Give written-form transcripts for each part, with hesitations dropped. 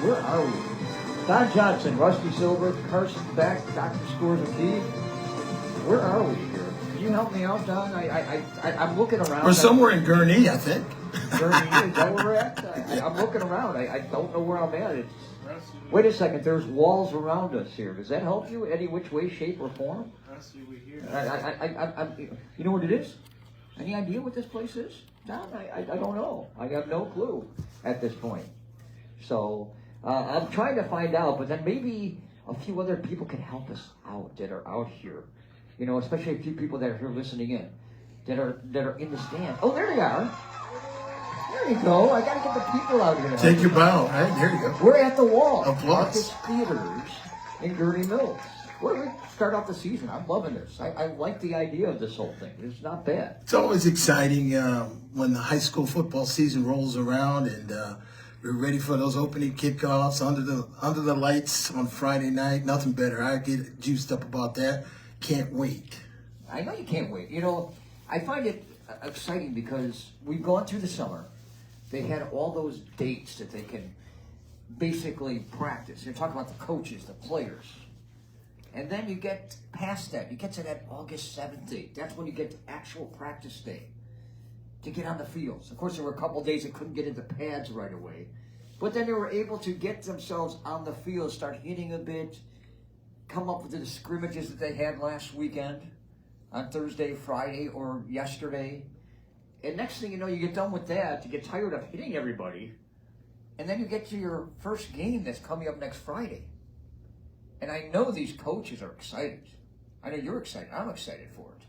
Where are we? Don Johnson, Rusty Silver, Carson Beck, Dr. Scores of Beef. Where are we here? Can you help me out, Don? I'm looking around. We're somewhere in Gurnee, I think. Gurnee, is that where we're at? I'm looking around. I don't know where I'm at. Wait a second. There's walls around us here. Does that help you? Any which way, shape, or form? You know what it is? Any idea what this place is, Don? I don't know. I have no clue at this point. So I'm trying to find out, but then maybe a few other people can help us out that are out here. You know, especially a few people that are here listening in, that are in the stand. Oh, there they are. There you go. I gotta get the people out here. Take your bow, right? There you go. We're at the wall. Applause. Marcus Theaters in Gurnee Mills. Where do we start off the season? I'm loving this. I like the idea of this whole thing. It's not bad. It's always exciting when the high school football season rolls around and we're ready for those opening kickoffs under the lights on Friday night. Nothing better. I get juiced up about that. Can't wait. I know you can't wait. You know, I find it exciting because we've gone through the summer. They had all those dates that they can basically practice. You're talking about the coaches, the players. And then you get past that. You get to that August 7th date. That's when you get to actual practice day to get on the fields. Of course, there were a couple days that couldn't get into pads right away. But then they were able to get themselves on the field, start hitting a bit, come up with the scrimmages that they had last weekend on Thursday, Friday, or yesterday. And next thing you know, you get done with that, you get tired of hitting everybody, and then you get to your first game that's coming up next Friday. And I know these coaches are excited. I know you're excited. I'm excited for it.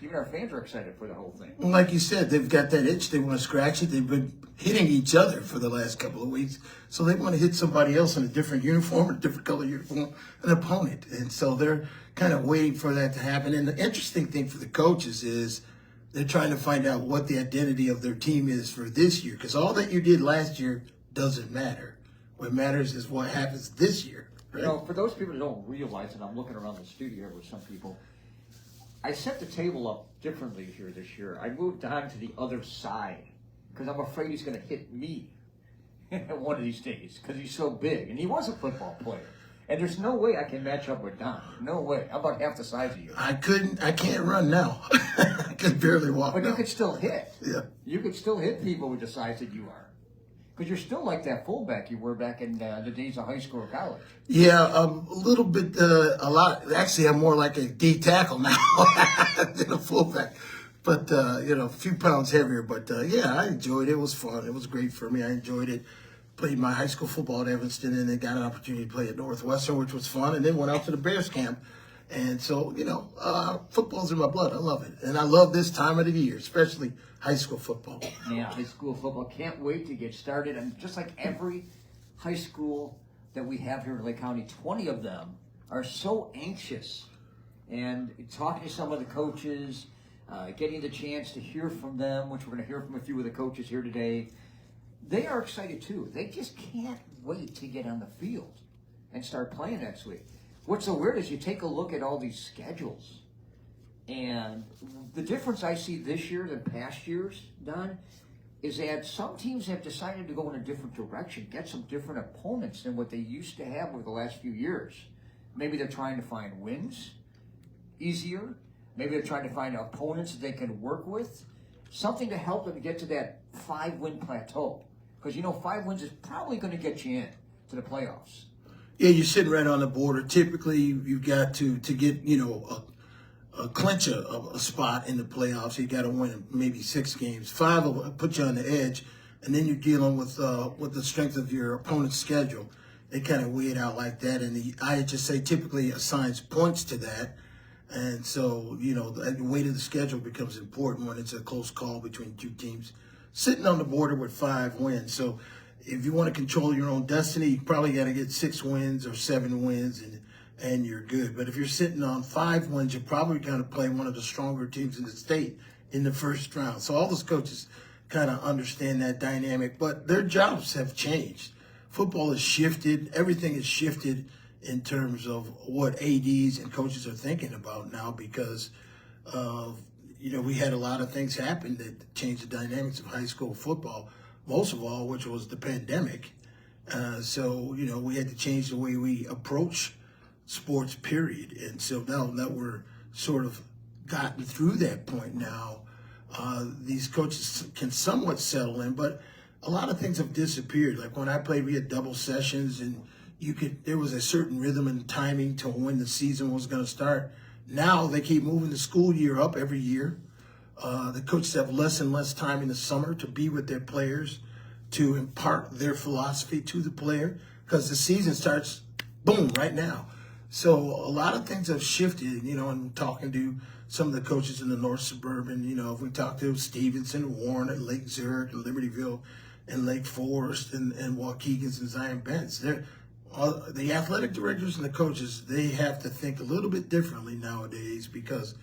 Even our fans are excited for the whole thing. Like you said, they've got that itch. They want to scratch it. They've been hitting each other for the last couple of weeks. So they want to hit somebody else in a different uniform, a different color uniform, an opponent. And so they're kind of waiting for that to happen. And the interesting thing for the coaches is they're trying to find out what the identity of their team is for this year. Because all that you did last year doesn't matter. What matters is what happens this year. Right? You know, for those people that don't realize it, I'm looking around the studio with some people. I set the table up differently here this year. I moved Don to the other side because I'm afraid he's going to hit me one of these days because he's so big. And he was a football player. And there's no way I can match up with Don. No way. I'm about half the size of you. I can't run now. I can barely walk But now. you could still hit. Yeah. You could still hit people with the size that you are. Because you're still like that fullback you were back in the days of high school or college. Yeah, a little bit, a lot. Actually, I'm more like a D tackle now than a fullback. But, a few pounds heavier. But, yeah, I enjoyed it. It was fun. It was great for me. I enjoyed it. Played my high school football at Evanston and then got an opportunity to play at Northwestern, which was fun. And then went out to the Bears camp. And so, football's in my blood. I love it. And I love this time of the year, especially high school football. Yeah, high school football. Can't wait to get started. And just like every high school that we have here in Lake County, 20 of them are so anxious. And talking to some of the coaches, getting the chance to hear from them, which we're going to hear from a few of the coaches here today, they are excited too. They just can't wait to get on the field and start playing next week. What's so weird is you take a look at all these schedules, and the difference I see this year than past years, Don, is that some teams have decided to go in a different direction, get some different opponents than what they used to have over the last few years. Maybe they're trying to find wins easier. Maybe they're trying to find opponents that they can work with, something to help them get to that 5-win plateau. Because, 5 wins is probably going to get you in to the playoffs. Yeah, you're sitting right on the border. Typically, you've got to get, clinch a spot in the playoffs. You got to win maybe 6 games. 5 will put you on the edge, and then you're dealing with the strength of your opponent's schedule. They kind of weigh it out like that, and the IHSA typically assigns points to that. And so, the weight of the schedule becomes important when it's a close call between two teams sitting on the border with 5 wins. So if you want to control your own destiny, you probably got to get 6 wins or 7 wins, and you're good. But if you're sitting on 5 wins, you're probably going to play one of the stronger teams in the state in the first round. So all those coaches kind of understand that dynamic, but their jobs have changed. Football has shifted. Everything has shifted in terms of what ADs and coaches are thinking about now because of, we had a lot of things happen that changed the dynamics of high school football, most of all, which was the pandemic. So, we had to change the way we approach sports, period. And so now that we're sort of gotten through that point now, these coaches can somewhat settle in, but a lot of things have disappeared. Like when I played, we had double sessions, and there was a certain rhythm and timing to when the season was going to start. Now they keep moving the school year up every year. The coaches have less and less time in the summer to be with their players, to impart their philosophy to the player, because the season starts, boom, right now. So a lot of things have shifted, and talking to some of the coaches in the North Suburban, if we talk to Stevenson, Warren, and Lake Zurich, and Libertyville, and Lake Forest, and Waukegan's and Zion Bends, the athletic directors and the coaches, they have to think a little bit differently nowadays because,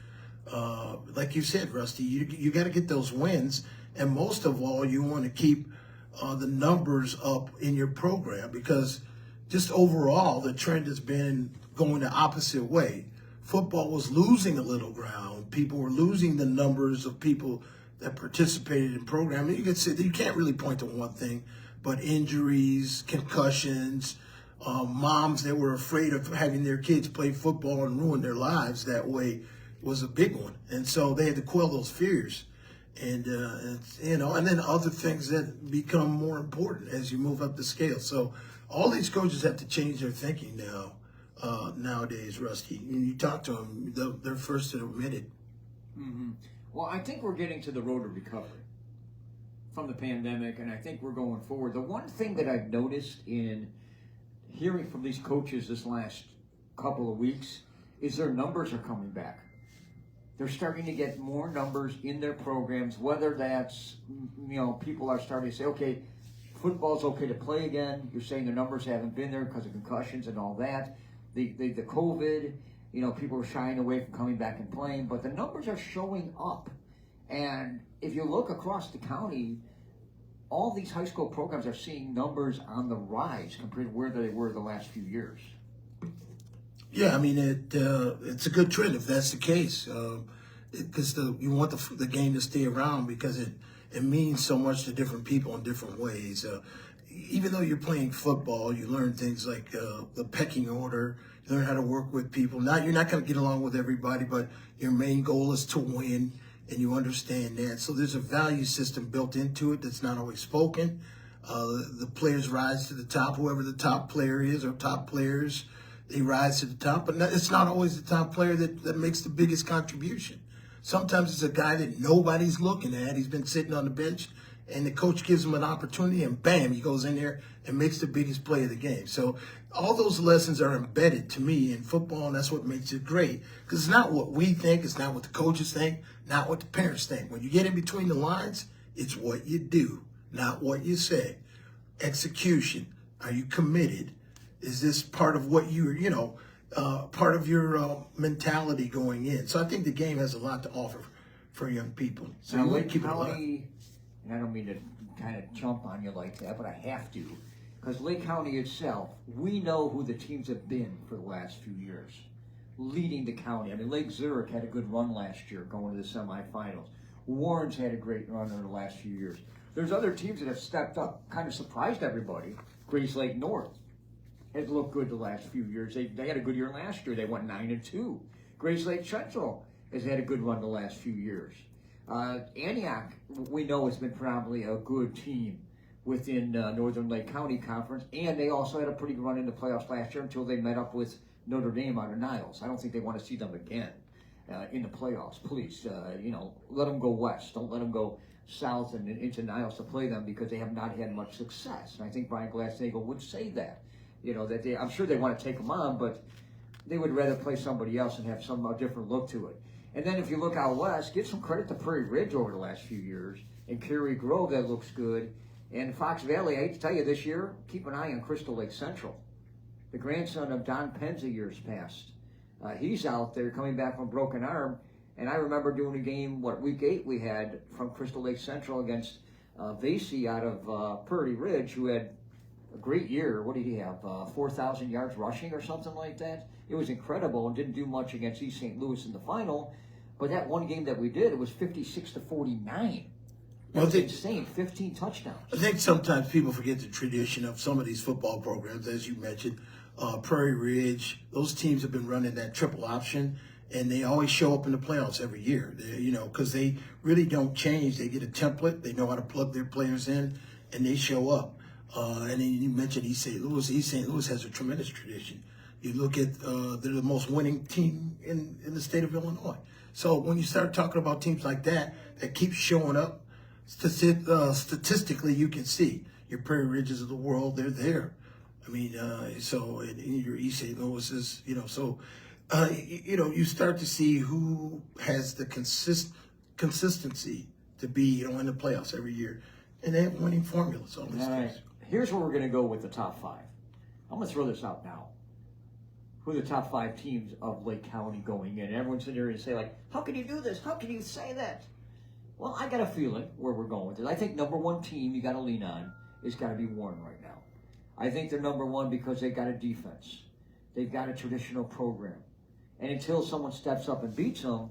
like you said, Rusty, you got to get those wins, and most of all, you want to keep the numbers up in your program, because just overall, the trend has been going the opposite way. Football was losing a little ground. People were losing the numbers of people that participated in programming. You can't really point to one thing, but injuries, concussions, moms that were afraid of having their kids play football and ruin their lives that way was a big one. And so they had to quell those fears. And then other things that become more important as you move up the scale. So all these coaches have to change their thinking nowadays, Rusty. When you talk to them, they're first to admit it. Mm-hmm. Well, I think we're getting to the road to recovery from the pandemic, and I think we're going forward. The one thing that I've noticed in hearing from these coaches this last couple of weeks is their numbers are coming back. They're starting to get more numbers in their programs, whether that's, people are starting to say, okay, football's okay to play again. You're saying the numbers haven't been there because of concussions and all that. The COVID, people are shying away from coming back and playing, but the numbers are showing up. And if you look across the county, all these high school programs are seeing numbers on the rise compared to where they were the last few years. Yeah, I mean, it's a good trend if that's the case, because you want the game to stay around because it means so much to different people in different ways. Even though you're playing football, you learn things like the pecking order. You learn how to work with people. You're not going to get along with everybody, but your main goal is to win, and you understand that. So there's a value system built into it that's not always spoken. The players rise to the top, whoever the top player is or top players. They rise to the top, but it's not always the top player that makes the biggest contribution. Sometimes it's a guy that nobody's looking at. He's been sitting on the bench, and the coach gives him an opportunity, and bam, he goes in there and makes the biggest play of the game. So all those lessons are embedded to me in football, and that's what makes it great. Because it's not what we think, it's not what the coaches think, not what the parents think. When you get in between the lines, it's what you do, not what you say. Execution. Are you committed? Is this part of what part of your mentality going in? So I think the game has a lot to offer for young people. So now, you want Lake to keep it alive. County, and I don't mean to kind of jump on you like that, but I have to, because Lake County itself, we know who the teams have been for the last few years, leading the county. I mean, Lake Zurich had a good run last year going to the semifinals. Warren's had a great run over the last few years. There's other teams that have stepped up, kind of surprised everybody. Grace Lake North has looked good the last few years. They had a good year last year. They went 9-2. Grace Lake Central has had a good run the last few years. Antioch, we know, has been probably a good team within Northern Lake County Conference, and they also had a pretty good run in the playoffs last year until they met up with Notre Dame out of Niles. I don't think they want to see them again in the playoffs. Please, let them go west. Don't let them go south and into Niles to play them because they have not had much success. And I think Brian Glasnagel would say that. I'm sure they want to take them on, but they would rather play somebody else and have some different look to it. And then if you look out west, give some credit to Prairie Ridge over the last few years, and Cary Grove, that looks good. And Fox Valley, I hate to tell you, this year, keep an eye on Crystal Lake Central. The grandson of Don Penza years past. He's out there coming back from a broken arm. And I remember doing a game, week 8 we had from Crystal Lake Central against Vasey out of Prairie Ridge, who had a great year. What did he have? 4,000 yards rushing or something like that. It was incredible, and didn't do much against East St. Louis in the final. But that one game that we did, it was 56-49. That was insane. 15 touchdowns. I think sometimes people forget the tradition of some of these football programs, as you mentioned. Prairie Ridge, those teams have been running that triple option, and they always show up in the playoffs every year. Because they really don't change. They get a template. They know how to plug their players in, and they show up. And then you mentioned East St. Louis. East St. Louis has a tremendous tradition. You look at they're the most winning team in the state of Illinois. So when you start talking about teams like that keep showing up, statistically you can see your Prairie Ridges of the world, they're there. I mean, so in your East St. Louis is, you start to see who has the consistency to be, in the playoffs every year. And they have winning formulas, all these things. Here's where we're going to go with the top 5. I'm going to throw this out now. Who are the top 5 teams of Lake County going in? And everyone's sitting there and say, like, how can you do this? How can you say that? Well, I got a feeling where we're going with it. I think number 1 team you got to lean on is got to be Warren right now. I think they're number 1 because they've got a defense. They've got a traditional program. And until someone steps up and beats them,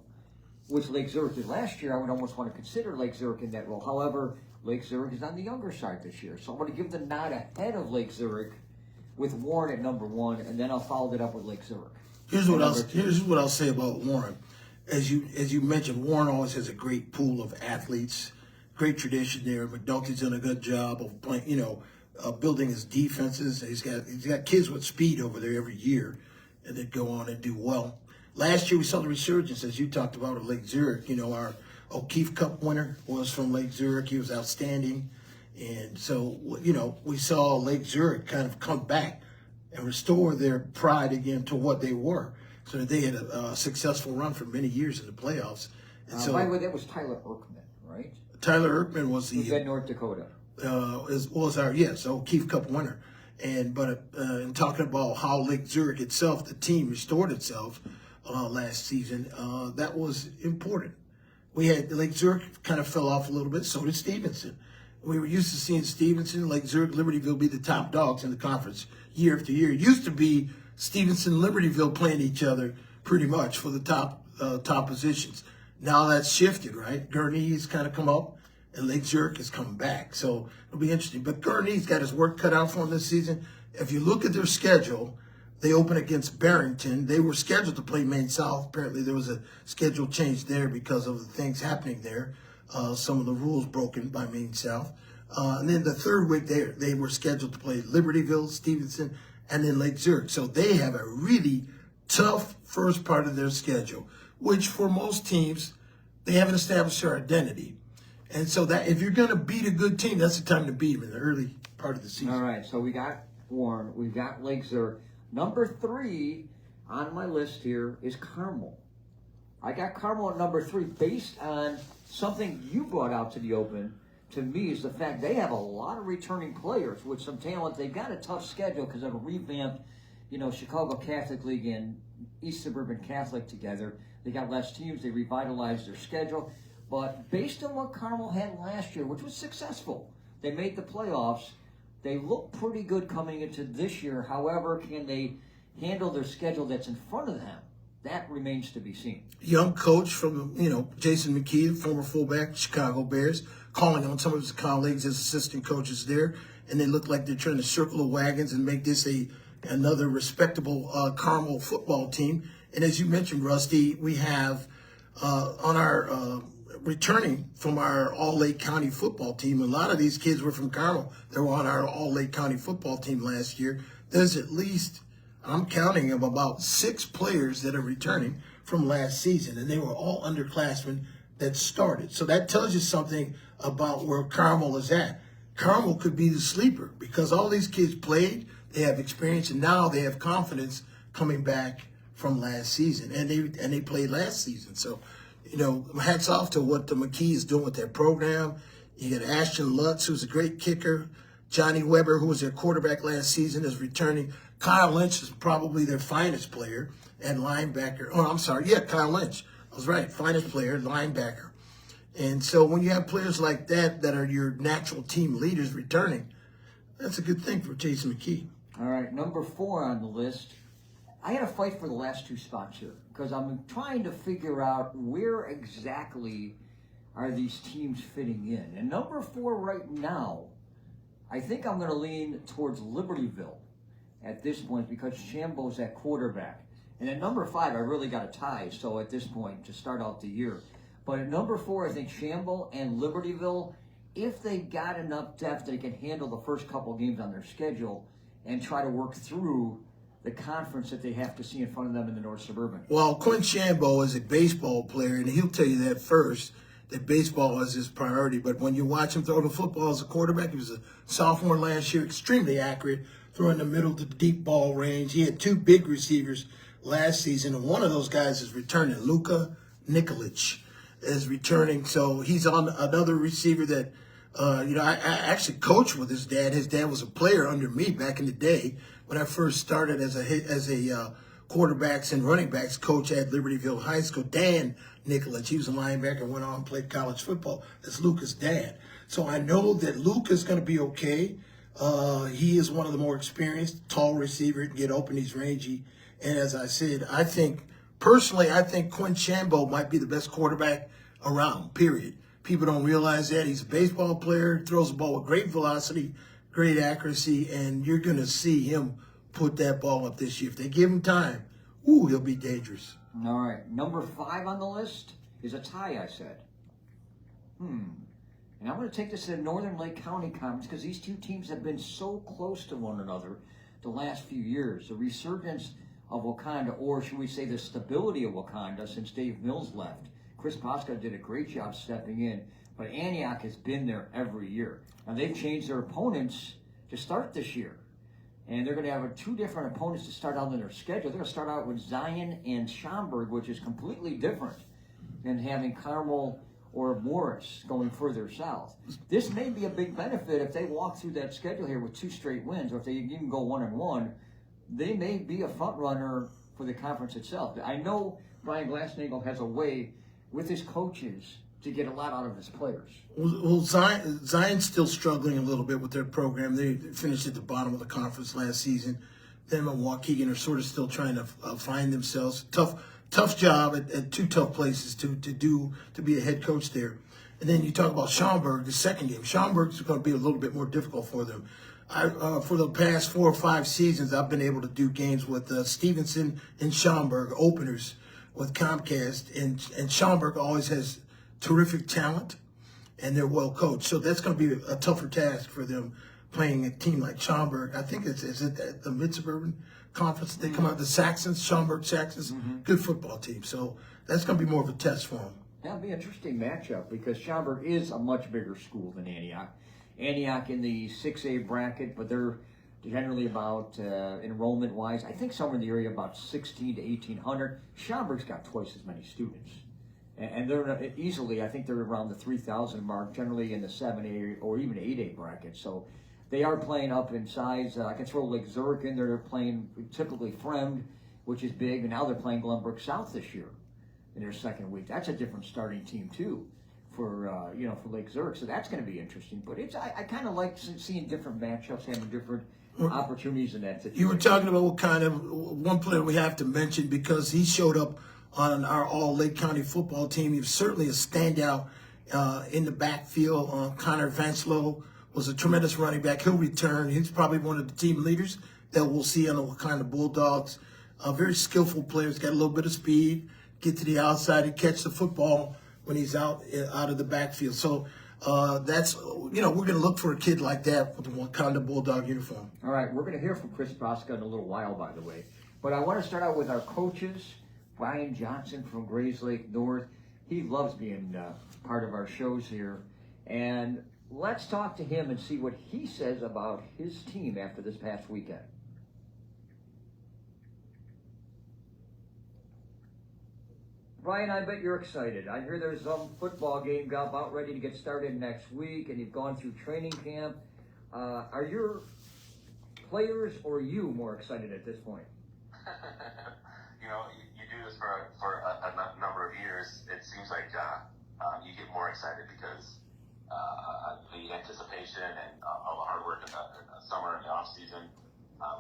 which Lake Zurich did last year, I would almost want to consider Lake Zurich in that role. However, Lake Zurich is on the younger side this year. So I'm going to give the nod ahead of Lake Zurich with Warren at number 1, and then I'll follow it up with Lake Zurich. Here's what I'll say about Warren. As you mentioned, Warren always has a great pool of athletes, great tradition there. McDulty's done a good job of playing, building his defenses. He's got kids with speed over there every year, and that go on and do well. Last year we saw the resurgence, as you talked about, of Lake Zurich. Our O'Keefe Cup winner was from Lake Zurich. He was outstanding. And so, we saw Lake Zurich kind of come back and restore their pride again to what they were. So they had a successful run for many years in the playoffs. And by the way, that was Tyler Erkman, right? Tyler Erkman was Who's at North Dakota. Was our O'Keefe Cup winner. But in talking about how Lake Zurich itself, the team restored itself last season, that was important. We had Lake Zurich kind of fell off a little bit. So did Stevenson. We were used to seeing Stevenson, Lake Zurich, Libertyville be the top dogs in the conference year after year. It used to be Stevenson, Libertyville playing each other pretty much for the top positions. Now that's shifted, right? Gurney's kind of come up, and Lake Zurich is coming back. So it'll be interesting. But Gurney's got his work cut out for him this season. If you look at their schedule, they open against Barrington. They were scheduled to play Maine South. Apparently there was a schedule change there because of the things happening there. Some of the rules broken by Maine South. And then the third week they were scheduled to play Libertyville, Stevenson, and then Lake Zurich. So they have a really tough first part of their schedule, which for most teams, they haven't established their identity. And so that if you're going to beat a good team, that's the time to beat them in the early part of the season. All right, so we got Warren, we've got Lake Zurich. Number 3 on my list here is Carmel. I got Carmel at number 3 based on something you brought out to the open. To me, is the fact they have a lot of returning players with some talent. They've got a tough schedule because of a revamped, Chicago Catholic League and East Suburban Catholic together. They got less teams. They revitalized their schedule. But based on what Carmel had last year, which was successful, they made the playoffs. They look pretty good coming into this year. However, can they handle their schedule that's in front of them? That remains to be seen. Young coach from, Jason McKee, former fullback, Chicago Bears, calling on some of his colleagues as assistant coaches there. And they look like they're trying to circle the wagons and make this another respectable Carmel football team. And as you mentioned, Rusty, we have on our returning from our All-Lake County football team, a lot of these kids were from Carmel. They were on our All-Lake County football team last year. There's at least, I'm counting of about 6 players that are returning from last season, and they were all underclassmen that started. So that tells you something about where Carmel is at. Carmel could be the sleeper because all these kids played, they have experience, and now they have confidence coming back from last season, and they played last season. So, hats off to what the McKee is doing with their program. You got Ashton Lutz, who's a great kicker. Johnny Weber, who was their quarterback last season, is returning. Kyle Lynch is probably their finest player and linebacker. Oh, I'm sorry. Yeah, Kyle Lynch. I was right. Finest player, linebacker. And so when you have players like that are your natural team leaders returning, that's a good thing for Jason McKee. All right, number 4 on the list. I had to fight for the last 2 spots here because I'm trying to figure out where exactly are these teams fitting in? And number 4 right now, I think I'm going to lean towards Libertyville at this point because Shambo's at quarterback. And at number 5, I really got a tie, so at this point, to start out the year. But at number 4, I think Shambo and Libertyville, if they got enough depth, they can handle the first couple games on their schedule and try to work through the conference that they have to see in front of them in the North Suburban. Well, Quinn Shambo is a baseball player, and he'll tell you that first, that baseball is his priority. But when you watch him throw the football as a quarterback, he was a sophomore last year, extremely accurate, throwing the middle to the deep ball range. He had 2 big receivers last season, and one of those guys is returning. Luka Nikolic is returning, so he's on another receiver that, I actually coached with his dad. His dad was a player under me back in the day when I first started as a quarterbacks and running backs coach at Libertyville High School. Dan Nikolic, he was a linebacker, went on and played college football. That's Luka's dad. So I know that Luka's going to be okay. He is one of the more experienced, tall receiver, can get open, he's rangy. And as I said, I think Quinn Shambo might be the best quarterback around, period. People don't realize that. He's a baseball player, throws the ball with great velocity, great accuracy, and you're going to see him put that ball up this year. If they give him time, he'll be dangerous. All right. Number 5 on the list is a tie, I said. And I'm going to take this to the Northern Lake County Conference because these two teams have been so close to one another the last few years. The resurgence of Wakanda, or should we say the stability of Wakanda since Dave Mills left. Chris Posca did a great job stepping in, but Antioch has been there every year. Now they've changed their opponents to start this year. And they're going to have 2 different opponents to start out in their schedule. They're going to start out with Zion and Schaumburg, which is completely different than having Carmel or Morris going further south. This may be a big benefit if they walk through that schedule here with 2 straight wins, or if they even go 1-1. They may be a front runner for the conference itself. I know Brian Glasnagel has a way with his coaches to get a lot out of his players. Well, Zion's still struggling a little bit with their program. They finished at the bottom of the conference last season. Them and Waukegan are sort of still trying to find themselves. Tough job at 2 tough places to be a head coach there. And then you talk about Schaumburg, the second game. Schaumburg's going to be a little bit more difficult for them. For the past 4 or 5 seasons, I've been able to do games with Stevenson and Schaumburg, openers with Comcast. And Schaumburg always has terrific talent, and they're well coached. So that's going to be a tougher task for them playing a team like Schaumburg. I think is it the Mid-Suburban Conference? They come out, the Saxons, Schaumburg Saxons, good football team. So that's going to be more of a test for them. That'll be an interesting matchup because Schaumburg is a much bigger school than Antioch. Antioch in the 6A bracket, but they're generally about, enrollment-wise, I think somewhere in the area about 16 to 1,800. Schaumburg's got twice as many students. And they're easily, I think they're around the 3,000 mark, generally in the 7A or even 8A bracket. So they are playing up in size. I can throw Lake Zurich in there. They're playing typically Fremd, which is big, and now they're playing Glenbrook South this year in their second week. That's a different starting team too for Lake Zurich. So that's going to be interesting. But I kind of like seeing different matchups, having different opportunities in that situation. You were talking about what kind of one player we have to mention because he showed up on our All-Lake County football team. He was certainly a standout in the backfield. Connor Vanslow was a tremendous running back. He'll return. He's probably one of the team leaders that we'll see on the Wakanda Bulldogs. Very skillful player. He's got a little bit of speed, get to the outside and catch the football when he's out of the backfield. So that's, we're going to look for a kid like that with the Wakanda Bulldog uniform. All right, we're going to hear from Chris Posca in a little while, by the way. But I want to start out with our coaches. Brian Johnson from Grayslake North. He loves being part of our shows here. And let's talk to him and see what he says about his team after this past weekend. Brian, I bet you're excited. I hear there's some football game about ready to get started next week, and you've gone through training camp. Are your players or you more excited at this point? You do this for a number of years. It seems like you get more excited because the anticipation and all the hard work in the summer and the off season.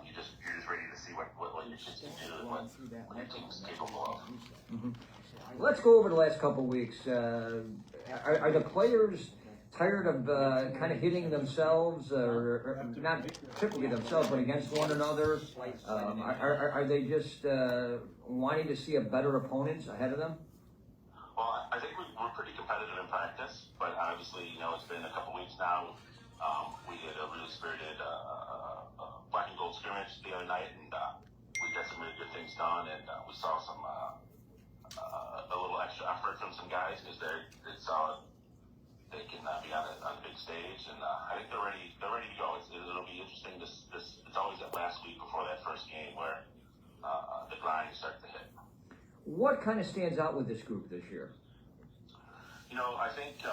You're just ready to see what your kids can do and what your team's capable of. Let's go over the last couple of weeks. Are the players tired of kind of hitting themselves, or not typically themselves, but against one another? Are they just wanting to see a better opponent ahead of them? Well, I think we're pretty competitive in practice, but obviously, it's been a couple weeks now. We did a really spirited black and gold scrimmage the other night, and we got some really good things done, and we saw some a little extra effort from some guys because they saw they can be on the big stage, and I think they're ready to go. It'll be interesting. It's always that last week before that first game where the grind starts to hit. What kind of stands out with this group this year? I think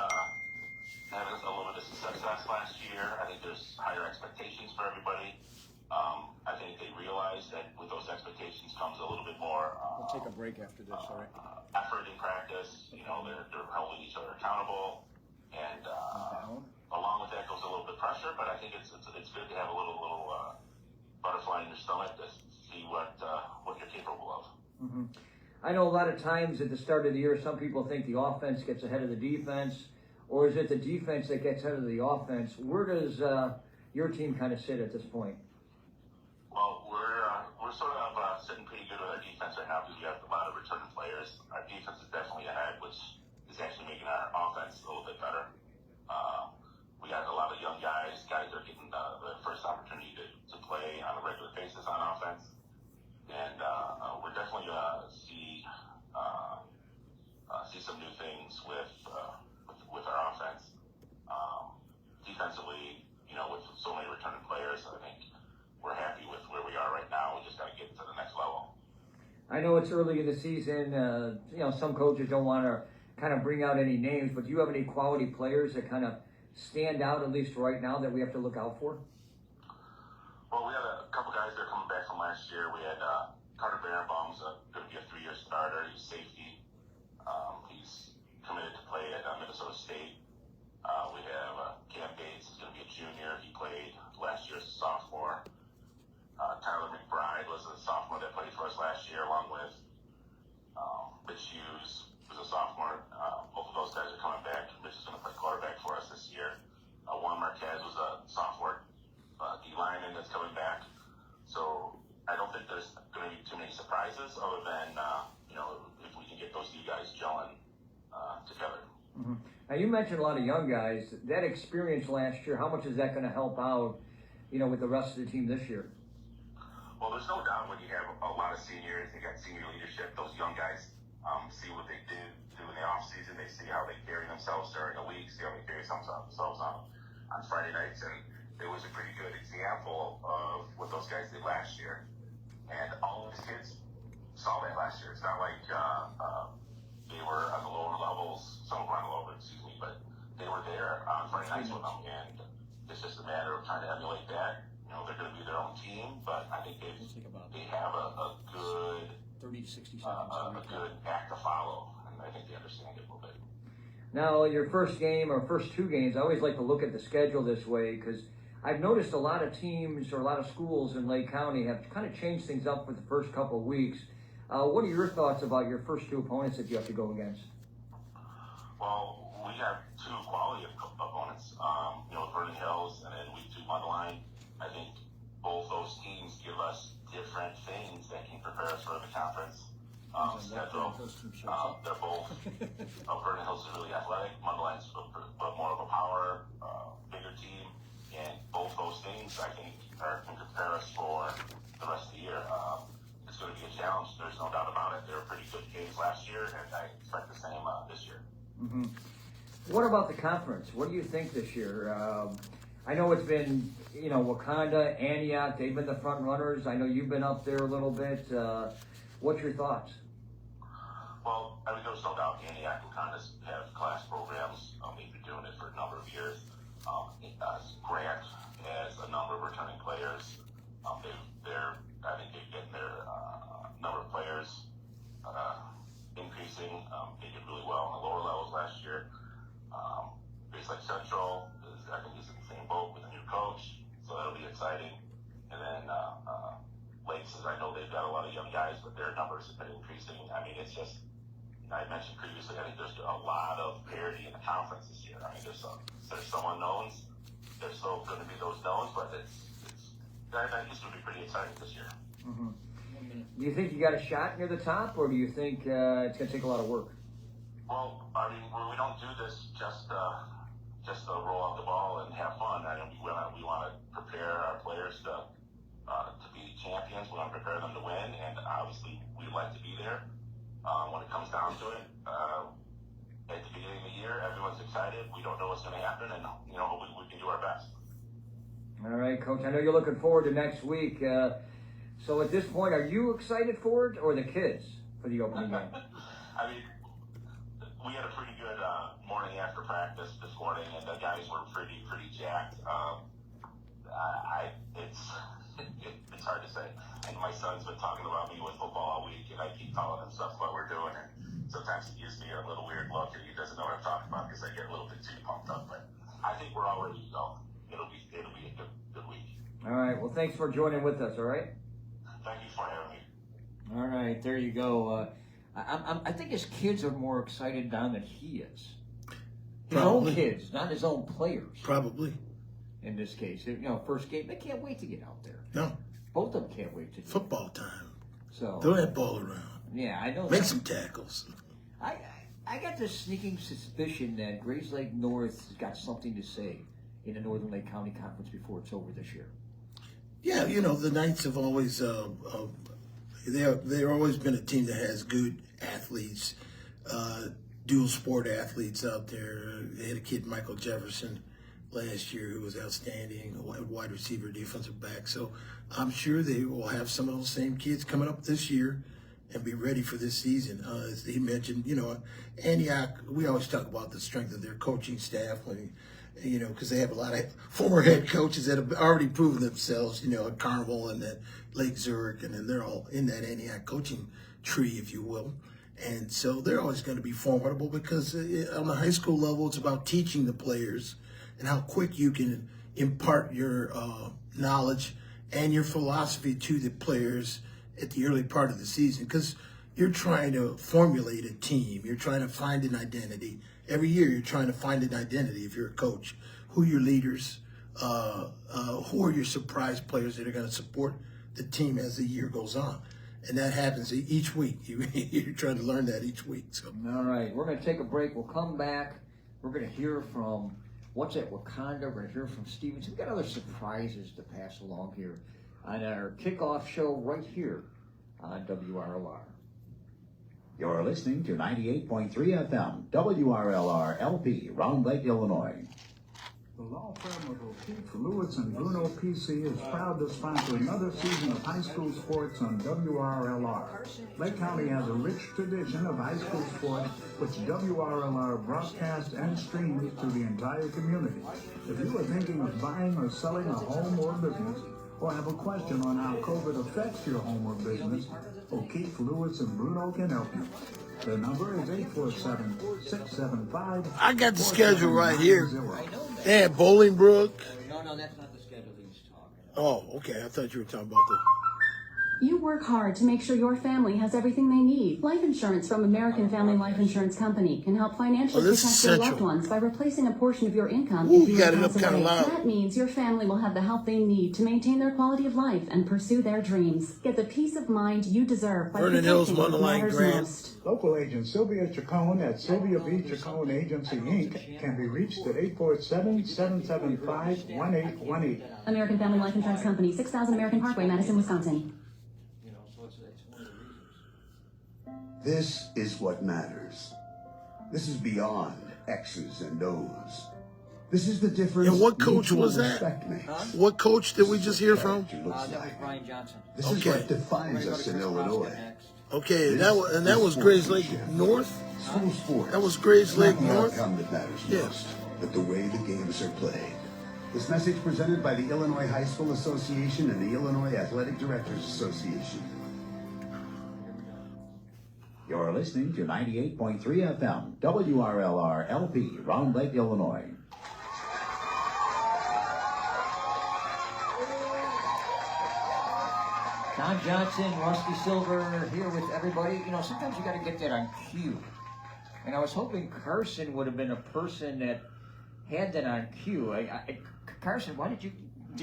having a little bit of success last year, I think there's higher expectations for everybody. I think they realize that with those expectations comes a little bit more we'll take a break after this, all right? effort in practice. They're holding each other accountable, and along with that goes a little bit of pressure. But I think it's good to have a little butterfly in your stomach to see what you're capable of. Mm-hmm. I know a lot of times at the start of the year, some people think the offense gets ahead of the defense, or is it the defense that gets ahead of the offense? Where does your team kind of sit at this point? Well, we're sort of sitting pretty good with our defense right now because we have a lot of returning players. Our defense is definitely ahead, which is actually making our offense a little bit better. We got a lot of young guys that are getting the first opportunity to play on a regular basis on offense. And we're definitely going to see some new things with our offense. Defensively, with so many returning players, I think we're happy with where we are right now. We just got to get to the next level. I know it's early in the season. Some coaches don't want to kind of bring out any names, but do you have any quality players that kind of stand out, at least right now, that we have to look out for? Well, we have a couple guys that are coming back from last year. We had Carter Barenbaum's going to be a 3-year starter. He's safety. He's committed to play at Minnesota State. We have Cam Bates is going to be a junior. He played last year as a sophomore. Tyler McBride was a sophomore that played for us last year, along with Mitch Hughes, who's a sophomore. Both of those guys are coming back. Mitch is going to play quarterback for us this year. Juan Marquez was a sophomore D-lineman that's coming back. So I don't think there's going to be too many surprises other than, if we can get those two guys gelling together. Mm-hmm. Now, you mentioned a lot of young guys. That experience last year, how much is that going to help out, with the rest of the team this year? Well, there's no doubt when you have a lot of seniors, they got senior leadership, those young guys see what they do in the off-season. They see how they carry themselves during the week, see how they carry themselves on Friday nights. And it was a pretty good example of what those guys did last year. And all these kids saw that last year. It's not like they were on the lower levels, some were on the lower, but they were there on Friday nights with them. And it's just a matter of trying to emulate that. They're going to be their own team, but I think they have a good 30 to 60 seconds. A good act to follow, and I think they understand it a little bit. Now, your first game or first two games, I always like to look at the schedule this way because I've noticed a lot of teams or a lot of schools in Lake County have kind of changed things up for the first couple of weeks. What are your thoughts about your first two opponents that you have to go against? Well, we have two quality opponents, Vernon Hills and then week 2 Mundelein. I think both those teams give us different things that can prepare us for the conference schedule. They're both, Vernon Hills is really athletic. Mundelein's more of a power, bigger team. And both those things, I think, can prepare us for the rest of the year. It's going to be a challenge. There's no doubt about it. They were pretty good games last year, and I expect the same this year. Mm-hmm. What about the conference? What do you think this year? I know it's been, Wakanda, Antioch, they've been the front runners. I know you've been up there a little bit. What's your thoughts? Well, I mean, there's no doubt Antioch and Wakanda have class programs. They've been doing it for a number of years. Grant has a number of returning players. I think they're getting their number of players increasing. They did really well on the lower levels last year. Like Central, I think is in the same boat with a new coach, so that'll be exciting. And then Lakes, I know they've got a lot of young guys, but their numbers have been increasing. I mean, it's just I mentioned previously, I think there's a lot of parity in the conference this year. I mean, there's some unknowns. There's still going to be those knowns, but I think it's going to be pretty exciting this year. Mm-hmm. Do you think you got a shot near the top, or do you think it's going to take a lot of work? Well, I mean, we don't do this just to roll out the ball and have fun. I mean, we want to prepare our players to be champions. We want to prepare them to win, and obviously we'd like to be there. When it comes down to it, at the beginning of the year, everyone's excited. We don't know what's going to happen, and hopefully we can do our best. All right, Coach. I know you're looking forward to next week. So at this point, are you excited for it, or the kids for the opening game? I mean, we had a pretty good morning after practice this morning, and the guys were pretty jacked. It's hard to say. And my son's been talking about me with football all week, and I keep telling him stuff about what we're doing, and sometimes he gives me a little weird look, and he doesn't know what I'm talking about because I get a little bit too pumped up. But I think we're all ready to go. It'll be a good week. All right. Well, thanks for joining with us. All right. Thank you for having me. All right. There you go. I think his kids are more excited now than he is. His Probably. own kids, not his own players. Probably. In this case, first game, they can't wait to get out there. No. Both of them can't wait to. Football time. So Throw that ball around. yeah, I know. Make some tackles. I got this sneaking suspicion that Grays Lake North has got something to say in the Northern Lake County Conference before it's over this year. Yeah, the Knights have always they're always been a team that has good athletes, dual sport athletes out there. They had a kid, Michael Jefferson, last year who was outstanding, a wide receiver, defensive back. So I'm sure they will have some of those same kids coming up this year and be ready for this season. As he mentioned, Antioch, we always talk about the strength of their coaching staff, because they have a lot of former head coaches that have already proven themselves, at Carmel and at Lake Zurich, and then they're all in that Antioch coaching tree, if you will. And so they're always going to be formidable because on the high school level, it's about teaching the players and how quick you can impart your knowledge and your philosophy to the players at the early part of the season, because you're trying to formulate a team. You're trying to find an identity. Every year you're trying to find an identity if you're a coach. Who are your leaders? Who are your surprise players that are going to support the team as the year goes on? And that happens each week. You're trying to learn that each week. So. All right, we're going to take a break. We'll come back. We're going to hear from what's at Wakanda. We're going to hear from Stevens. We've got other surprises to pass along here on our kickoff show right here on WRLR. You're listening to 98.3 FM, WRLR LP, Round Lake, Illinois. The law firm of O'Keefe, Lewis, and Bruno PC is proud to sponsor another season of high school sports on WRLR. Lake County has a rich tradition of high school sports, which WRLR broadcasts and streams to the entire community. If you are thinking of buying or selling a home or business, or have a question on how COVID affects your home or business, O'Keefe, Lewis, and Bruno can help you. Their number is 847-675. I got the schedule right here. They had Bolingbrook. No, that's not the schedule he's talking about. Oh, okay. I thought you were talking about the... You work hard to make sure your family has everything they need. Life insurance from American Family Life Insurance Company can help financially this protect is your central. loved ones by replacing a portion of your income Ooh, if you you got it pass up kinda away. loud. That means your family will have the help they need to maintain their quality of life and pursue their dreams. Get the peace of mind you deserve by Vernon Hills, protecting what Mundelein, matters Grant. most. Local agent Sylvia Chacon at Sylvia B. Chacon Agency, Inc. can be reached at 847-775-1818. American Family Life Insurance Company, 6000 American Parkway, Madison, Wisconsin. So it's one of the reasons. This is what matters. This is beyond X's and O's. This is the difference. And what coach mutual was that? respect makes. What coach did we just hear from? Character looks That was like. Brian Johnson. This is Okay. what We're defines going to go us to in Chris Illinois. Proscott next. Okay, This that was is Grays Lake sportsmanship. North? School sports. That was Grays Lake Not the North? outcome that matters Yeah. most, but the way the games are played. This message presented by the Illinois High School Association and the Illinois Athletic Directors Association. You're listening to 98.3 FM, WRLR LP, Round Lake, Illinois. Don Johnson, Rusty Silver here with everybody. Sometimes you got to get that on cue. And I was hoping Carson would have been a person that had that on cue. Carson, why did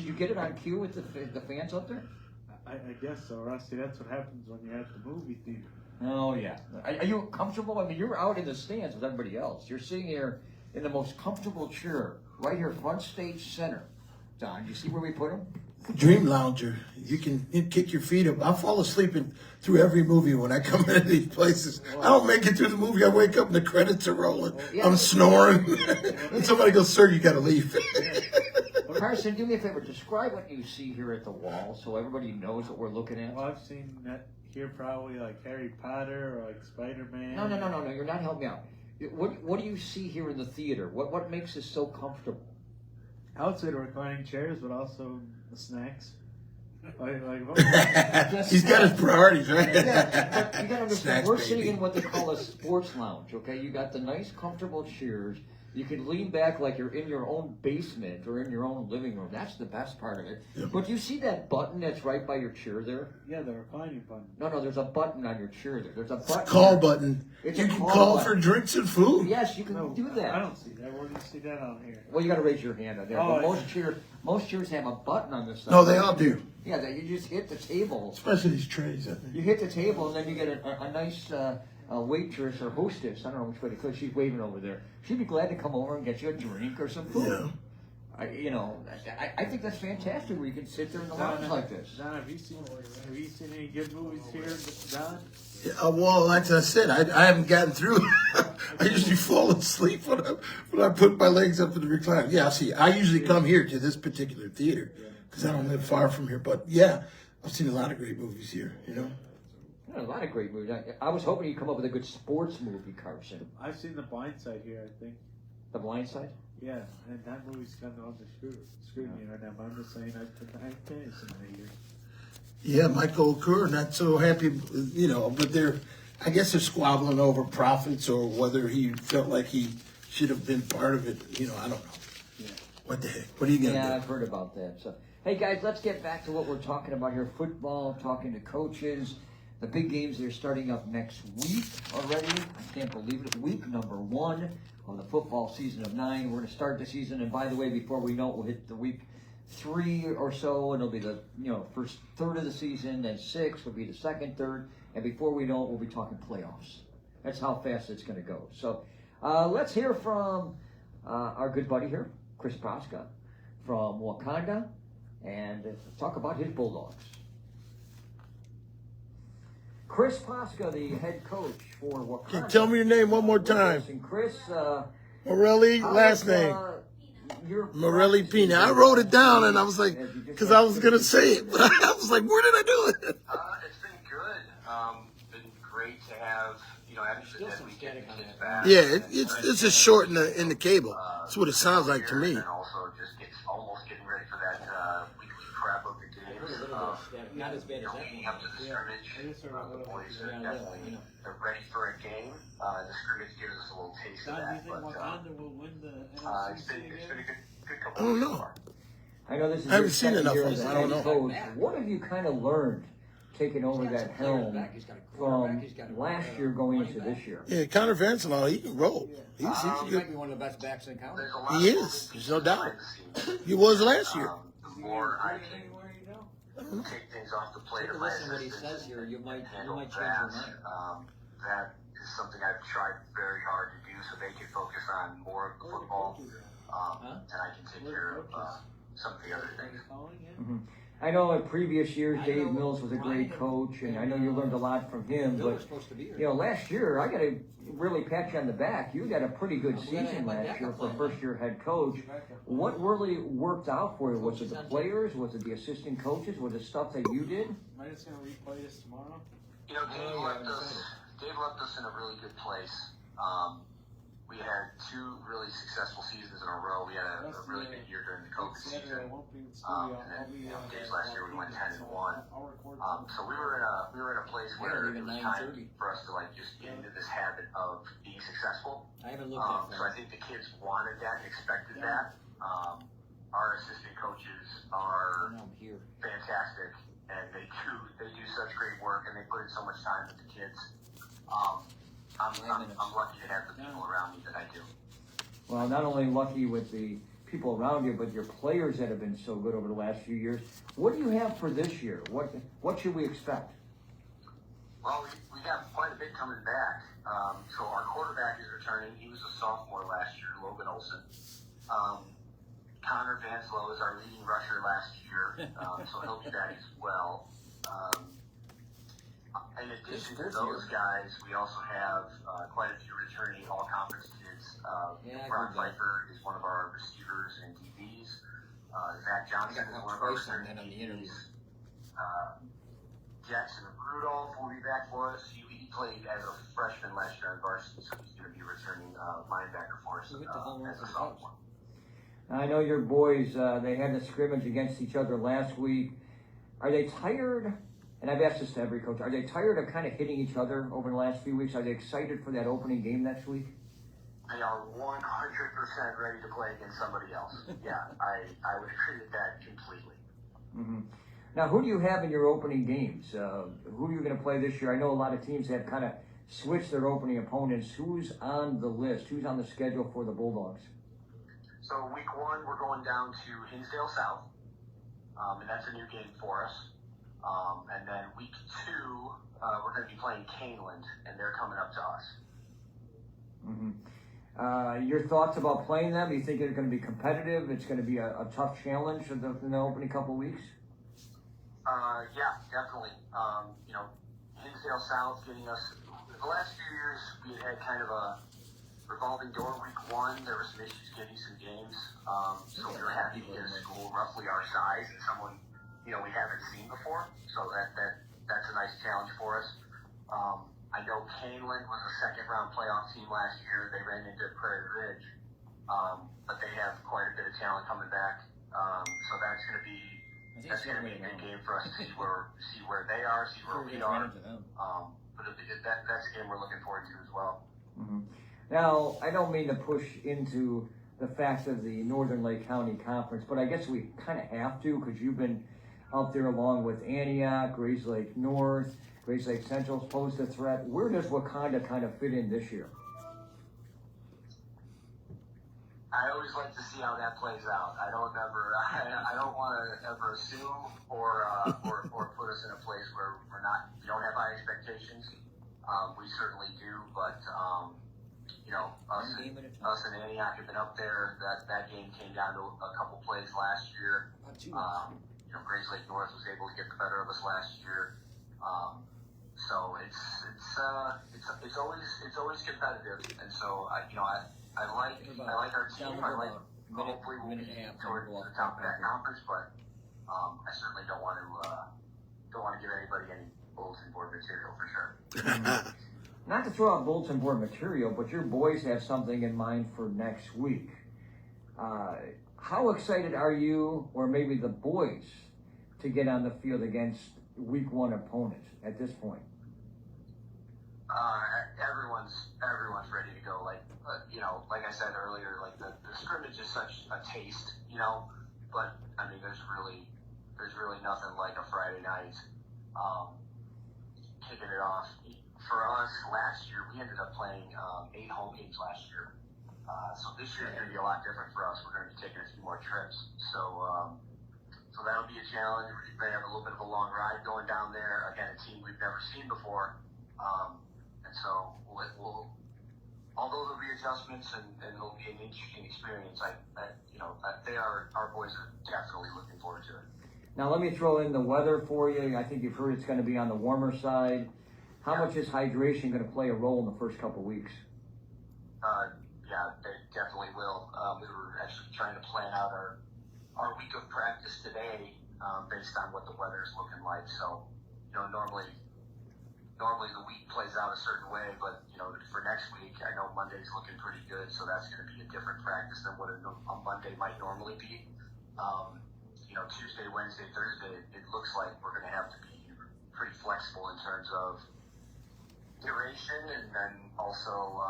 you get it on cue with the fans out there? I guess so, Rusty. That's what happens when you're at the movie theater. Oh, yeah. Are you comfortable? I mean, you're out in the stands with everybody else. You're sitting here in the most comfortable chair, right here, front stage center. Don, do you see where we put him? Dream lounger. You can kick your feet up. I fall asleep through every movie when I come into these places. I don't make it through the movie. I wake up and the credits are rolling. Yeah. I'm snoring. And somebody goes, "Sir, you got to leave." Carson, do me a favor. Describe what you see here at the wall so everybody knows what we're looking at. Well, I've seen that here probably like Harry Potter or like Spider-Man. No. You're not helping me out. What do you see here in the theater? What makes this so comfortable? Outside reclining chairs, but also the snacks. He's got his priorities, right? Yeah, but you gotta understand, Snacks, we're baby. sitting in what they call a sports lounge, okay? You got the nice, comfortable chairs. You can lean back like you're in your own basement or in your own living room. That's the best part of it. Yep. But do you see that button that's right by your chair there? Yeah, the reclining button. No, there's a button on your chair there. There's a It's a button. call there. button. It's You a can call call button. for drinks and food. Yes, you can No, do that. I don't see that. Where do you see that on here? Well, you got to raise your hand on there. Oh, But yeah. most chairs have a button on the side. No, they all do. Yeah, that you just hit the table. Especially these trays, I think. You hit the table, and then you get a nice waitress or hostess. I don't know which way to call it. She's waving over there. She'd be glad to come over and get you a drink or some food. Yeah. I think that's fantastic where you can sit there in the lounge like this. Don, have you seen any good movies here, Don? Yeah, well, like I said, I haven't gotten through. I usually fall asleep when I put my legs up in the recliner. Yeah, see, I usually come here to this particular theater because I don't live far from here. But yeah, I've seen a lot of great movies here. A lot of great movies. I was hoping you'd come up with a good sports movie, Carson. I've seen The Blind Side here, I think. The Blind Side? Yeah, and that movie's kind of under scrutiny right now, but I'm just saying I finished in that year. Yeah, Michael Okur, not so happy, but I guess they're squabbling over profits or whether he felt like he should have been part of it. I don't know. Yeah. What the heck? What are you going to Yeah, do? I've heard about that. So, hey guys, let's get back to what we're talking about here. Football, talking to coaches. The big games are starting up next week already. I can't believe it. Week number 1 of the football season of 9. We're going to start the season, and by the way, before we know it, we'll hit the week 3 or so, and it'll be the first third of the season. Then 6 will be the second third, and before we know it, we'll be talking playoffs. That's how fast it's going to go. So let's hear from our good buddy here, Chris Praska from Wakanda, and talk about his Bulldogs. Chris Praska, the head coach for Wakanda. Tell me your name one more time. And Chris, Morelli, last name. Morelli Pina. I wrote it down and I was like, because I was going to say it, but I was like, where did I do it? It's been good. Been great to have, having that weekend kids back. Yeah, it's just short in the cable. That's what it sounds like to me. And also just almost getting ready for that weekly prep of the games. Not as bad as that Leading up to the scrimmage, the boys are definitely they're ready for a game. The scrimmage gives us a little taste of Don, do you that. think But Wakanda will win the it's NFC been again? a good I couple don't of know. so far. I know this is I haven't your seen second enough year of as it. a I don't head know. coach. What have you kind of learned taking over that helm from last year going into this year? Yeah, Connor Vancelon, he can roll. He's He might good. be one of the best backs in college. There's a lot He of is. There's no moving doubt. behind the scenes. He was last year. The more I can Anywhere you know? take things off the plate Take a of my listen to what he assistants says here. You might handle change your mind. that is something I've tried very hard to do so they can focus on more of the football, and I can take care of some of the other things. I know in previous years, Dave Mills was a great coach, and I know you learned a lot from him. Bill But was supposed to be here. last year, I got to really pat you on the back. You got a pretty good season last year for first-year head coach. What really worked out for you? Was it the players? Was it the assistant coaches? Was it stuff that you did? Am I just going to replay this tomorrow? Dave left us in a really good place. We had 2 really successful seasons in a row. We had a really good year during the COVID season. And then, Dave's last year we went 10-1. So we were in a place where it was time for us to just get into this habit of being successful. I haven't looked at So I think the kids wanted that, expected that. Our assistant coaches are I'm here. fantastic, and they do such great work, and they put in so much time with the kids. I'm lucky to have the people around me that I do. Well, not only lucky with the people around you, but your players that have been so good over the last few years. What do you have for this year? What should we expect? Well, we have quite a bit coming back. So our quarterback is returning. He was a sophomore last year, Logan Olson. Connor Vanslow is our leading rusher last year, so he'll be back as well. In addition to those guys, we also have quite a few returning all-conference kids. Ron Pfeiffer is one of our receivers and DBs. Zach Johnson is one of our returning DBs. Jackson Rudolph will be back for us. He played as a freshman last year on varsity, so he's going to be returning linebacker for us as a sophomore. I know your boys, they had the scrimmage against each other last week. Are they tired? And I've asked this to every coach. Are they tired of kind of hitting each other over the last few weeks? Are they excited for that opening game next week? They are 100% ready to play against somebody else. Yeah, I would agree with that completely. Mm-hmm. Now, who do you have in your opening games? Who are you going to play this year? I know a lot of teams have kind of switched their opening opponents. Who's on the list? Who's on the schedule for the Bulldogs? So week 1, we're going down to Hinsdale South, and that's a new game for us. And then week 2, we're going to be playing Caneland, and they're coming up to us. Mm-hmm. Your thoughts about playing them? Do you think it's going to be competitive? It's going to be a tough challenge in the opening couple of weeks? Yeah, definitely. Hinsdale South getting us, the last few years we had kind of a revolving door. Week 1, there were some issues getting some games. So we were happy to get a school roughly our size and someone, we haven't seen before. So that's a nice challenge for us. I know Caneland was a second-round playoff team last year. They ran into Prairie Ridge, but they have quite a bit of talent coming back. So that's going to be a good game for us to see where they are, see where we are. But that's a game we're looking forward to as well. Mm-hmm. Now, I don't mean to push into the facts of the Northern Lake County Conference, but I guess we kind of have to because you've been out there along with Antioch, Grays Lake North, Grays Lake Central posed a threat. Where does Wakanda kind of fit in this year? I always like to see how that plays out. I don't want to ever assume or put us in a place where we don't have high expectations. We certainly do, but us and Antioch have been up there. That game came down to a couple plays last year. Grays Lake North was able to get the better of us last year. So it's always competitive, and so I like our team. Hopefully we'll be towards the top of that conference, but I certainly don't want to give anybody any bulletin board material for sure. Not to throw out bulletin board material, but your boys have something in mind for next week. How excited are you, or maybe the boys, to get on the field against week 1 opponents at this point? Everyone's ready to go. Like I said earlier, the scrimmage is such a taste, but I mean, there's really nothing like a Friday night, kicking it off. For us, last year, we ended up playing 8 home games last year. So this year is going to be a lot different for us. We're going to be taking a few more trips. So that'll be a challenge. We're going to have a little bit of a long ride going down there. Again, a team we've never seen before. And so although there'll be adjustments and it'll be an interesting experience, our boys are definitely looking forward to it. Now let me throw in the weather for you. I think you've heard it's going to be on the warmer side. How much is hydration going to play a role in the first couple of weeks? Yeah, they definitely will. We were actually trying to plan out our week of practice today based on what the weather is looking like. So, normally the week plays out a certain way, but for next week, I know Monday's looking pretty good, so that's going to be a different practice than what a Monday might normally be. Tuesday, Wednesday, Thursday, it looks like we're going to have to be pretty flexible in terms of duration and then also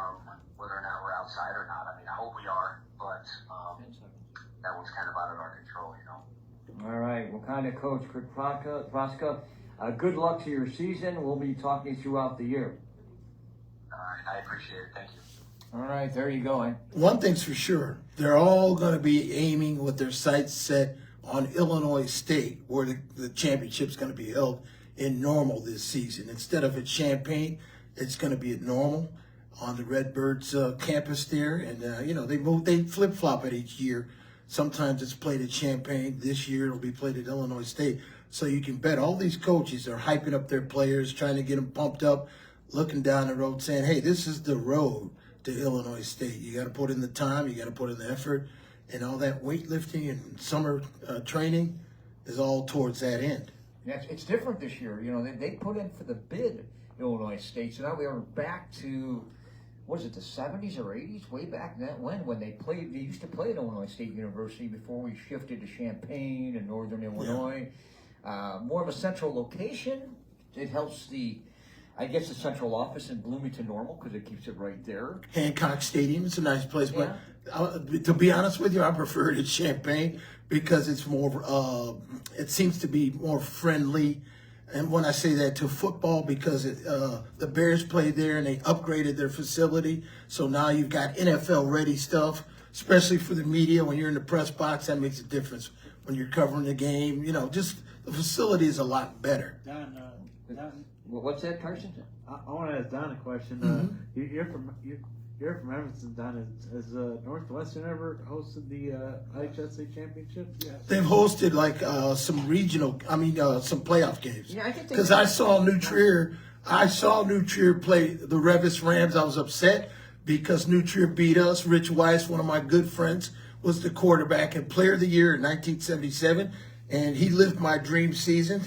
whether or not we're outside or not. I mean, I hope we are, but that one's kind of out of our control, All right. Well, kind of Coach Kurt Proska, good luck to your season. We'll be talking throughout the year. All right. right, I appreciate it. Thank you. All right, there you go. One thing's for sure, they're all going to be aiming with their sights set on Illinois State, where the championship's going to be held in Normal this season. Instead of at Champaign, it's going to be at Normal on the Redbirds campus there. And, they flip-flop it each year. Sometimes it's played at Champaign. This year it'll be played at Illinois State. So you can bet all these coaches are hyping up their players, trying to get them pumped up, looking down the road saying, hey, this is the road to Illinois State. You got to put in the time, you got to put in the effort, and all that weightlifting and summer training is all towards that end. Yeah, it's different this year. They put in for the bid Illinois State, so now we are back to, what is it, the 70s or 80s? Way back then when they used to play at Illinois State University before we shifted to Champaign and Northern Illinois. More of a central location. It helps the central office in Bloomington Normal because it keeps it right there. Hancock Stadium, it's a nice place, but to be honest with you, I prefer it at Champaign because it's more, it seems to be more friendly. And when I say that to football, because the Bears played there and they upgraded their facility. So now you've got NFL ready stuff, especially for the media. When you're in the press box, that makes a difference. When you're covering the game, just the facility is a lot better. Don, What's that, Carson? I want to ask Don a question. You're from Evanston, Don. Has Northwestern ever hosted the IHSA championship? Yes. They've hosted some regional, some playoff games. Yeah, I think because I saw New Trier play the Revis Rams. I was upset because New Trier beat us. Rich Weiss, one of my good friends, was the quarterback and player of the year in 1977. And he lived my dream season.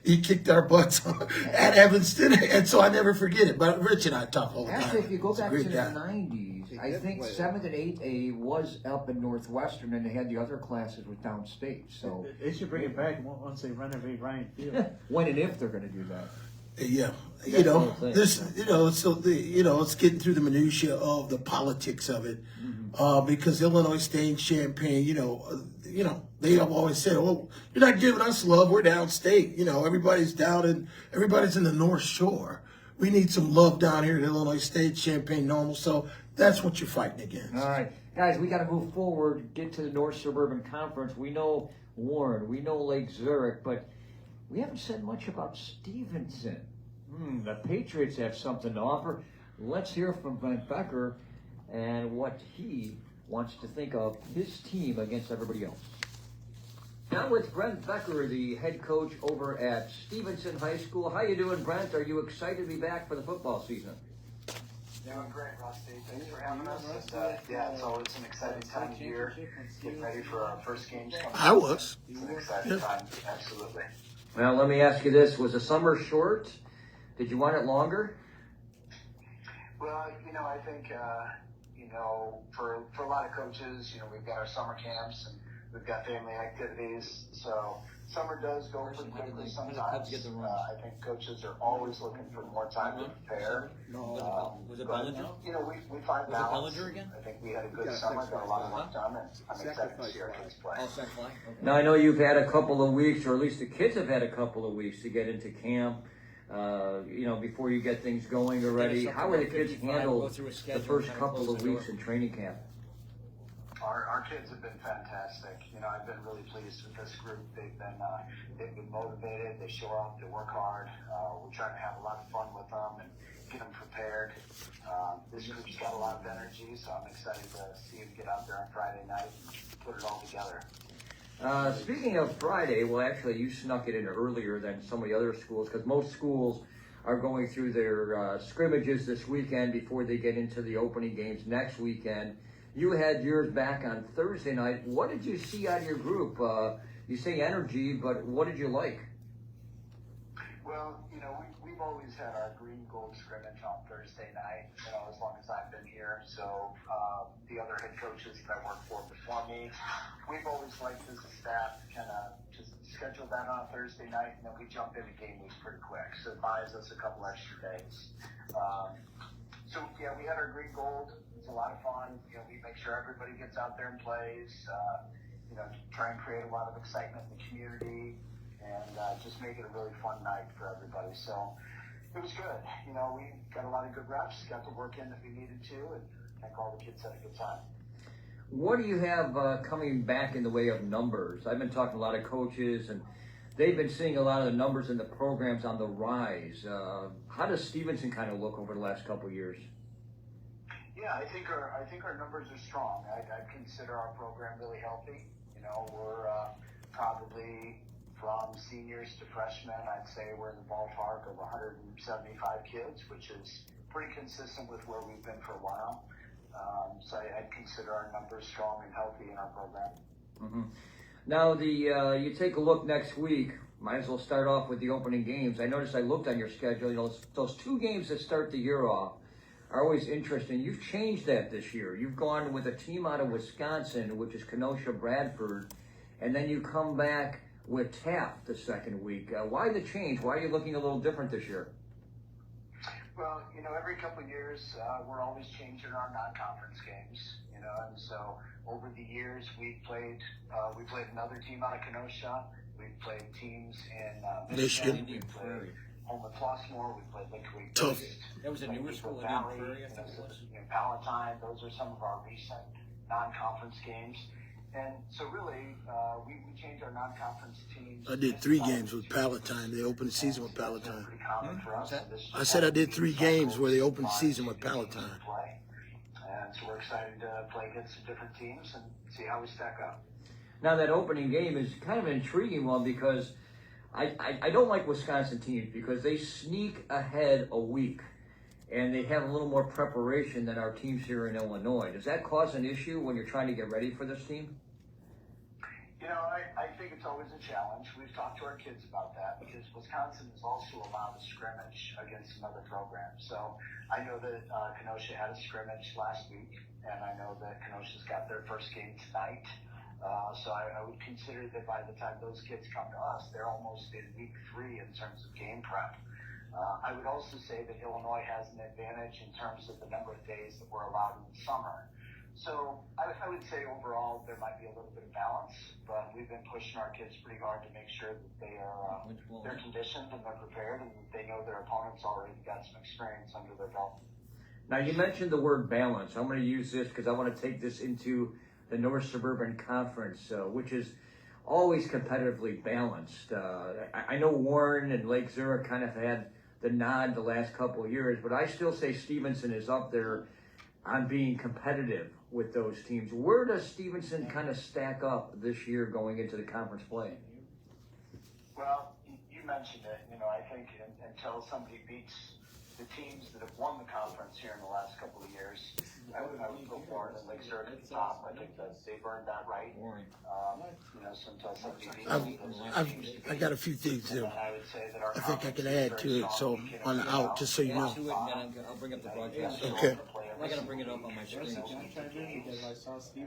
He kicked our butts at Evanston, and so I never forget it. But Rich and I talk all the time. Actually, if you go back to the guy. 90s, I think 7th and 8A was up in Northwestern, and they had the other classes with downstate. So They should bring it back once they renovate Ryan Field. when and if they're going to do that. Yeah, That's the whole thing. it's getting through the minutia of the politics of it, because Illinois State and Champaign, they have always said, "Oh, you're not giving us love. We're downstate. Everybody's everybody's in the North Shore. We need some love down here at Illinois State, Champaign, Normal. So that's what you're fighting against." All right, guys, we got to move forward, get to the North Suburban Conference. We know Warren, we know Lake Zurich, but we haven't said much about Stevenson. The Patriots have something to offer. Let's hear from Brent Becker and what he wants to think of his team against everybody else. Now with Brent Becker, the head coach over at Stevenson High School. How you doing, Brent? Are you excited to be back for the football season? Doing great, Rusty. Thanks for having us. And, it's always an exciting time of year. Getting ready for our first games coming up. I was. It's an exciting time, absolutely. Well, let me ask you this. Was the summer short? Did you want it longer? Well, I think, for a lot of coaches, we've got our summer camps and we've got family activities. So summer does go pretty quickly sometimes. I think coaches are always looking for more time to prepare. Was it Bellinger? We find balance. again? I think we had a good summer, got a lot of work done, and I'm excited to see our kids play. Now, I know you've had a couple of weeks, or at least the kids have had a couple of weeks to get into camp, before you get things going already. How were the kids handle the first couple of weeks in training camp? Our kids have been fantastic. I've been really pleased with this group. They've been motivated. They show up. They work hard. We're trying to have a lot of fun with them and get them prepared. This group's got a lot of energy, so I'm excited to see them get out there on Friday night and put it all together. Speaking of Friday, well, actually, you snuck it in earlier than some of the other schools, because most schools are going through their scrimmages this weekend before they get into the opening games next weekend. You had yours back on Thursday night. What did you see out of your group? You say energy, but what did you like? Well, we've always had our green-gold scrimmage on Thursday night, as long as I've been here. So the other head coaches that I worked for before me, we've always liked as a staff to kind of just schedule that on Thursday night, and then we jump into game week pretty quick. So it buys us a couple extra days. We had our green-gold. It's a lot of fun. We make sure everybody gets out there and plays. Try and create a lot of excitement in the community, and just make it a really fun night for everybody. So, It was good. You know, we got a lot of good reps, got the work in that we needed to, and I think all the kids had a good time. What do you have coming back in the way of numbers? I've been talking to a lot of coaches, and they've been seeing a lot of the numbers in the programs on the rise. How does Stevenson kind of look over the last couple of years? Yeah, I think our numbers are strong. I'd consider our program really healthy. You know, we're probably from seniors to freshmen. I'd say we're in the ballpark of 175 kids, which is pretty consistent with where we've been for a while. So I'd consider our numbers strong and healthy in our program. Mm-hmm. Now, you take a look next week. Might as well start off with the opening games. I noticed I looked on your schedule. You know, those two games that start the year off are always interesting. You've changed that this year. You've gone with a team out of Wisconsin, which is Kenosha Bradford, and then you come back with Taft the second week. Why the change? Why are you looking a little different this year? Well, you know, every couple of years, we're always changing our non-conference games, you know, and so over the years, we played another team out of Kenosha. We've played teams in Michigan. We played home with Flossmoor. We played Lake Wake. Tough. That was a newer school in Valley, Prairie, I think it was. Palatine. Those are some of our recent non-conference games. And so really, we changed our non-conference teams. I did 3 games with Palatine. They opened the season with Palatine. Pretty common for us. I said I did 3 games where they opened the season with Palatine. And so we're excited to play against some different teams and see how we stack up. Now, that opening game is kind of an intriguing one because I don't like Wisconsin teams because they sneak ahead a week and they have a little more preparation than our teams here in Illinois. Does that cause an issue when you're trying to get ready for this team? You know, I think it's always a challenge. We've talked to our kids about that because Wisconsin is also allowed a scrimmage against some other programs. So I know that Kenosha had a scrimmage last week, and I know that Kenosha's got their first game tonight. So I would consider that by the time those kids come to us, they're almost in week 3 in terms of game prep. I would also say that Illinois has an advantage in terms of the number of days that we're allowed in the summer. So I would say overall there might be a little bit of balance, but we've been pushing our kids pretty hard to make sure that they're conditioned and they're prepared and they know their opponents already got some experience under their belt. Now, you mentioned the word balance. I'm going to use this because I want to take this into the North Suburban Conference, which is always competitively balanced. I know Warren and Lake Zurich kind of had the nod the last couple of years, but I still say Stevenson is up there on being competitive with those teams. Where does Stevenson kind of stack up this year going into the conference play? Well, you mentioned it. You know, I think until somebody beats the teams that have won the conference here in the last couple of years, I would put Warren and Lake Zurich at the top. I think that they've earned that right. You know, so until somebody beats I got a few things there. I would say that our I think I can add to it. So on the out, just so you know. I'll bring up the broadcast. Okay. I'm going to bring it up on my screen.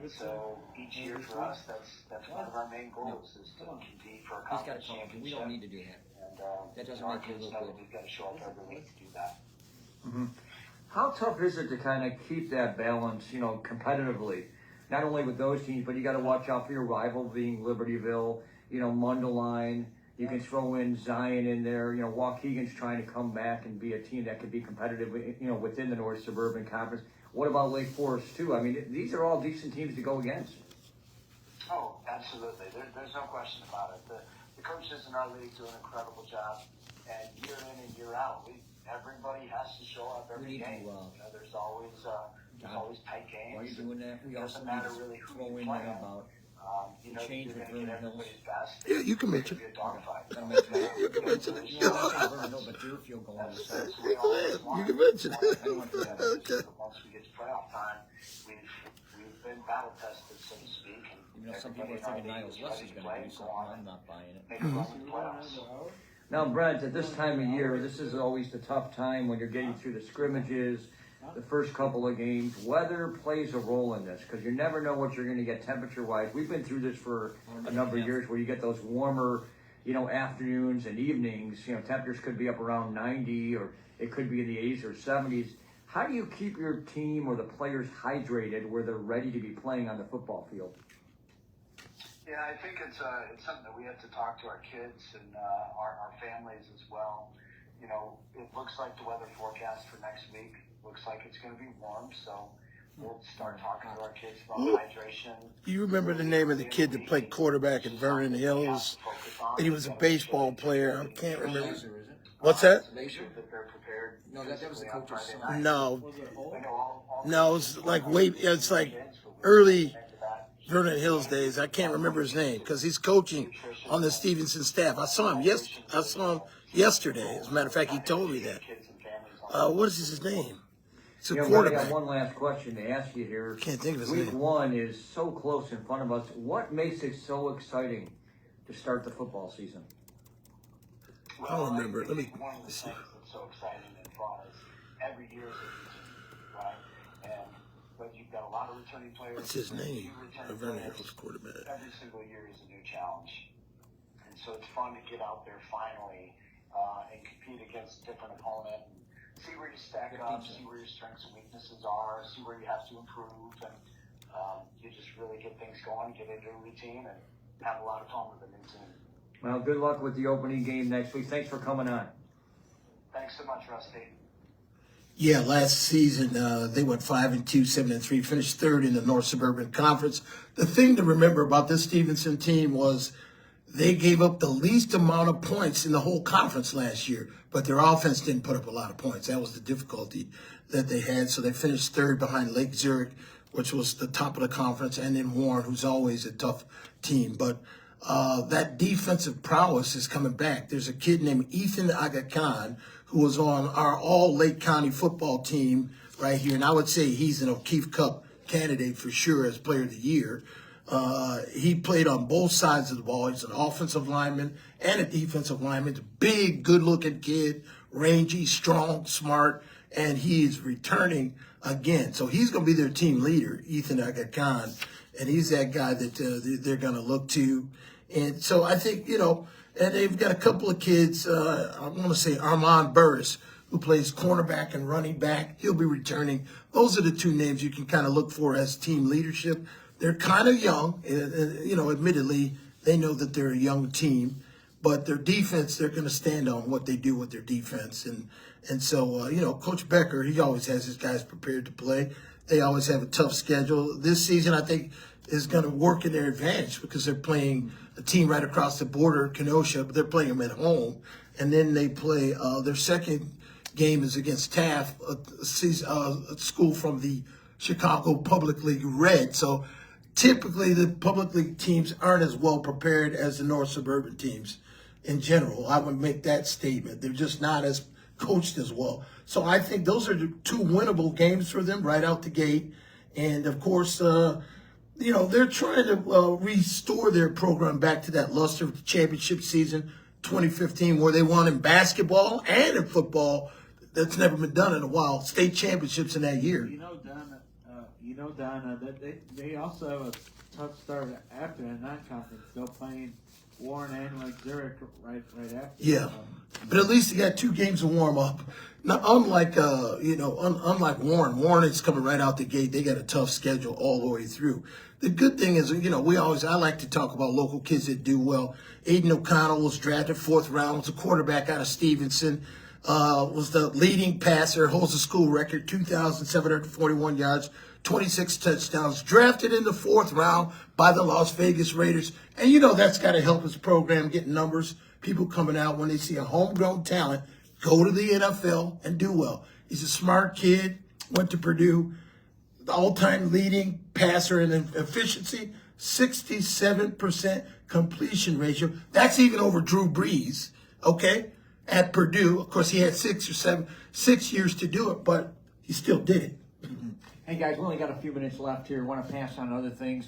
So each year for us, that's one of our main goals is to compete for a He's got conference to talk. championship. We don't need to do that. And That doesn't our make you kids look know good. that we've got to show up every week to do that. Mm-hmm. How tough is it to kind of keep that balance, you know, competitively? Not only with those teams, but you got to watch out for your rival being Libertyville, you know, Mundelein. You can throw in Zion in there. You know, Waukegan's trying to come back and be a team that could be competitive, you know, within the North Suburban Conference. What about Lake Forest, too? I mean, these are all decent teams to go against. Oh, absolutely. There's no question about it. The coaches in our league do an incredible job. And year in and year out, everybody has to show up every game. You know, there's always tight games. While you're doing that, we also doesn't need matter to really who throw you in play there on. about You know, change you're with going to get Vernon Hills. everybody's best. Yeah, you can mention. It's gonna be a dogfight. Gotta mention that. You can mention it. You know, not saying Vernon Hills, but Deerfield going on the side. You can mention it. Okay. Once we get to playoff time, we've been battle tested, so to speak. And You know, some people are thinking Niles West is going to do something. I'm not buying it. make a run in the playoffs. Now, Brent, at this time of year, this is always the tough time when you're getting through the scrimmages, the first couple of games. Weather plays a role in this because you never know what you're going to get temperature-wise. We've been through this for a number of years where you get those warmer, you know, afternoons and evenings. You know, temperatures could be up around 90 or it could be in the 80s or 70s. How do you keep your team or the players hydrated where they're ready to be playing on the football field? Yeah, I think it's something that we have to talk to our kids and our families as well. you know, it looks like the weather forecast for next week looks like it's going to be warm, so we'll start talking to our kids about hydration. You remember the name of the kid that played quarterback at Vernon Hills? And he was a baseball player. I can't remember. What's that? No, that was the coach's son. No. No, it's like it's like early Vernon Hills days. I can't remember his name because he's coaching on the Stevenson staff. I saw him yesterday. As a matter of fact, he told me that. What is his name? It's a quarterback. I got one last question to ask you here. Can't think of his Week name. 1 is so close in front of us. What makes it so exciting to start the football season? I don't remember. Let me One of the see. things that's so exciting and fun is every year is a new team, right? And but you've got a lot of returning players. What's his name? Returning Vernon players. Hills quarterback. Every single year is a new challenge, and so it's fun to get out there finally and compete against a different opponent and see where you stack up, see where your strengths and weaknesses are, see where you have to improve, and you just really get things going, get into a routine, and have a lot of fun with the new team. Well, good luck with the opening game next week. Thanks for coming on. Thanks so much, Rusty. Yeah, last season they went 5-2, 7-3, finished third in the North Suburban Conference. The thing to remember about this Stevenson team was they gave up the least amount of points in the whole conference last year, but their offense didn't put up a lot of points. That was the difficulty that they had. So they finished third behind Lake Zurich, which was the top of the conference, and then Warren, who's always a tough team. But that defensive prowess is coming back. There's a kid named Ethan Aga Khan who was on our all-Lake County football team right here, and I would say he's an O'Keefe Cup candidate for sure as Player of the Year. He played on both sides of the ball. He's an offensive lineman and a defensive lineman. He's a big, good-looking kid, rangy, strong, smart, and he is returning again. So he's going to be their team leader, Ethan Aga Khan, and he's that guy that they're going to look to. And so I think, you know, and they've got a couple of kids, I want to say Armand Burris, who plays cornerback and running back. He'll be returning. Those are the two names you can kind of look for as team leadership. They're kind of young, you know, admittedly, they know that they're a young team, but their defense, they're going to stand on what they do with their defense. And so, you know, Coach Becker, he always has his guys prepared to play. They always have a tough schedule. This season, I think, is going to work in their advantage because they're playing a team right across the border, Kenosha, but they're playing them at home. And then they play their second game is against Taft, a school from the Chicago Public League Red. So typically the public league teams aren't as well prepared as the North Suburban teams in general. I would make that statement. They're just not as coached as well. So I think those are the two winnable games for them right out the gate. And of course, you know, they're trying to restore their program back to that luster of the championship season 2015 where they won in basketball and in football. That's never been done in a while. State championships in that year. Don, they also have a tough start after a non-conference. They're playing Warren and Lake Zurich right after. Yeah, but at least they got 2 games to warm up. Now, unlike unlike Warren. Warren is coming right out the gate. They got a tough schedule all the way through. The good thing is, you know, I like to talk about local kids that do well. Aiden O'Connell was drafted 4th round. Was a quarterback out of Stevenson. Was the leading passer, holds the school record, 2,741 yards, 26 touchdowns, drafted in the 4th round by the Las Vegas Raiders. And you know that's got to help his program get numbers. People coming out when they see a homegrown talent go to the NFL and do well. He's a smart kid, went to Purdue, the all-time leading passer in efficiency, 67% completion ratio. That's even over Drew Brees, okay, at Purdue. Of course, he had 6 years to do it, but he still did it. Hey guys, we only got a few minutes left here. Want to pass on other things.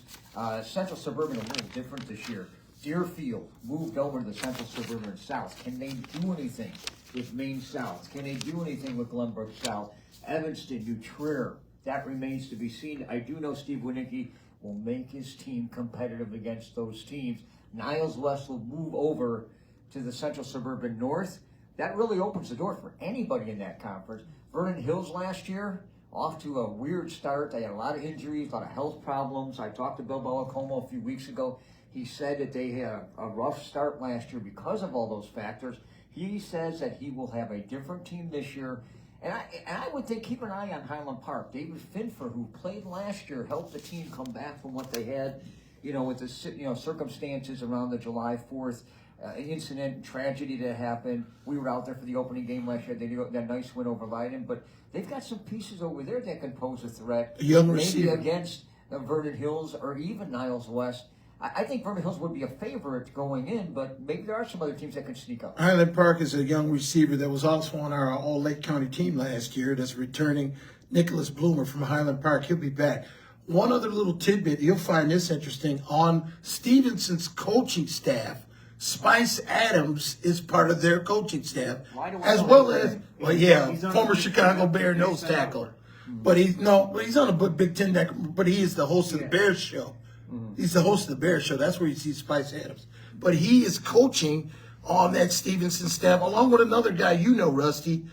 Central Suburban a little different this year. Deerfield moved over to the Central Suburban South. Can they do anything with Maine South? Can they do anything with Glenbrook South? Evanston, New Trier, that remains to be seen. I do know Steve Winicki will make his team competitive against those teams. Niles West will move over to the Central Suburban North. That really opens the door for anybody in that conference. Vernon Hills last year, off to a weird start. They had a lot of injuries, a lot of health problems. I talked to Bill Balacomo a few weeks ago. He said that they had a rough start last year because of all those factors. He says that he will have a different team this year. And I would think keep an eye on Highland Park. David Finfer, who played last year, helped the team come back from what they had, with the circumstances around the July 4th incident and tragedy that happened. We were out there for the opening game last year. They got that nice win over Leiden, but they've got some pieces over there that can pose a threat. A young maybe receiver against Vernon Hills or even Niles West. I think Vernon Hills would be a favorite going in, but maybe there are some other teams that can sneak up. Highland Park is a young receiver that was also on our All-Lake County team last year that's returning, Nicholas Bloomer from Highland Park. He'll be back. One other little tidbit, you'll find this interesting. On Stevenson's coaching staff, Spice Adams is part of their coaching staff, as well as, former Chicago Bear nose tackle. But he's on a Big Ten network, but he is the host of the Bears show. He's the host of the Bears show. That's where you see Spice Adams. But he is coaching on that Stevenson staff, along with another guy Rusty,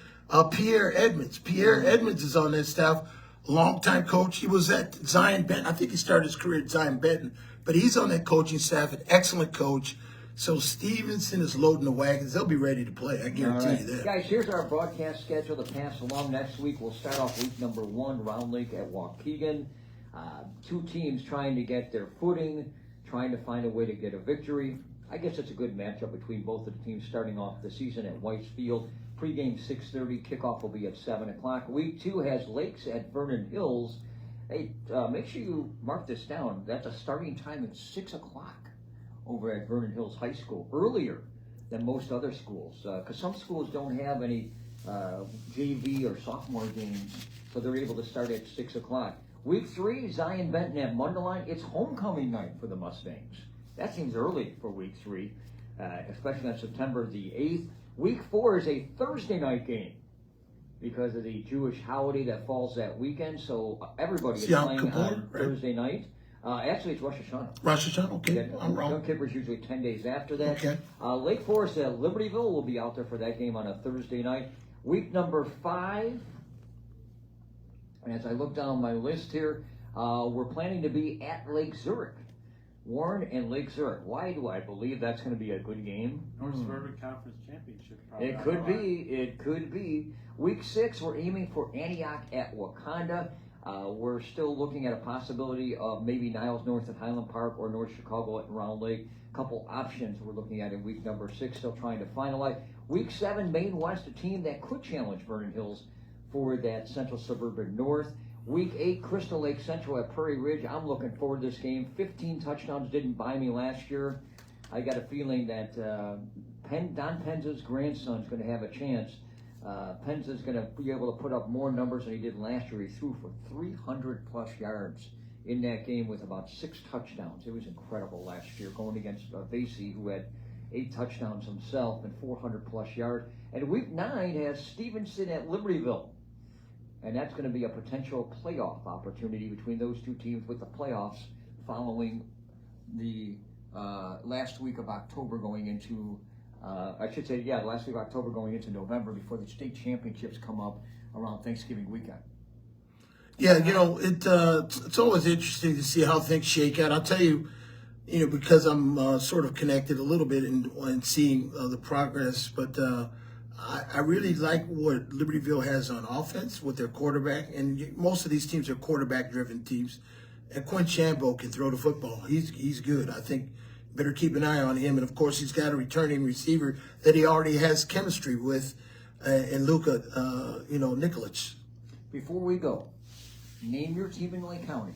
Pierre Edmonds. Pierre Edmonds is on that staff, longtime coach. He was at Zion Benton. I think he started his career at Zion Benton. But he's on that coaching staff, an excellent coach. So Stevenson is loading the wagons. They'll be ready to play. I guarantee you that. Guys, here's our broadcast schedule to pass along next week. We'll start off week number 1, Round Lake at Waukegan. Two teams trying to get their footing, trying to find a way to get a victory. I guess it's a good matchup between both of the teams starting off the season at White's Field. Pregame 6:30, kickoff will be at 7 o'clock. Week 2 has Lakes at Vernon Hills. Hey, make sure you mark this down. That's a starting time at 6 o'clock over at Vernon Hills High School, earlier than most other schools, because some schools don't have any JV or sophomore games, so they're able to start at 6 o'clock. Week 3, Zion Benton at Mundelein. It's homecoming night for the Mustangs. That seems early for week 3, especially on September the 8th. Week 4 is a Thursday night game because of the Jewish holiday that falls that weekend, so everybody is playing on Thursday night. Actually, it's Rosh Hashanah. Rosh Hashanah, okay. I'm wrong. Yom Kippur is usually 10 days after that. Okay. Lake Forest at Libertyville will be out there for that game on a Thursday night. Week number 5, and as I look down my list here, we're planning to be at Lake Zurich. Warren and Lake Zurich. Why do I believe that's going to be a good game? North Suburban Conference Championship. Probably It could be. Week 6, we're aiming for Antioch at Wakanda. We're still looking at a possibility of maybe Niles North at Highland Park or North Chicago at Round Lake. A couple options we're looking at in week number 6, still trying to finalize. Week 7, Maine West, a team that could challenge Vernon Hills for that Central Suburban North. Week 8, Crystal Lake Central at Prairie Ridge. I'm looking forward to this game. 15 touchdowns didn't buy me last year. I got a feeling that Don Penza's grandson's going to have a chance. Penza's going to be able to put up more numbers than he did last year. He threw for 300-plus yards in that game with about 6 touchdowns. It was incredible last year, going against Vasey, who had 8 touchdowns himself and 400-plus yards. And Week 9 has Stevenson at Libertyville. And that's going to be a potential playoff opportunity between those two teams, with the playoffs following the last week of October going into, last week of October going into November, before the state championships come up around Thanksgiving weekend. Yeah, it's always interesting to see how things shake out. I'll tell you, because I'm sort of connected a little bit in seeing the progress, but I really like what Libertyville has on offense with their quarterback, and most of these teams are quarterback-driven teams. And Quinn Shambo can throw the football. He's good. I think better keep an eye on him. And of course, he's got a returning receiver that he already has chemistry with, in Luka, Nikolic. Before we go, name your team in Lake County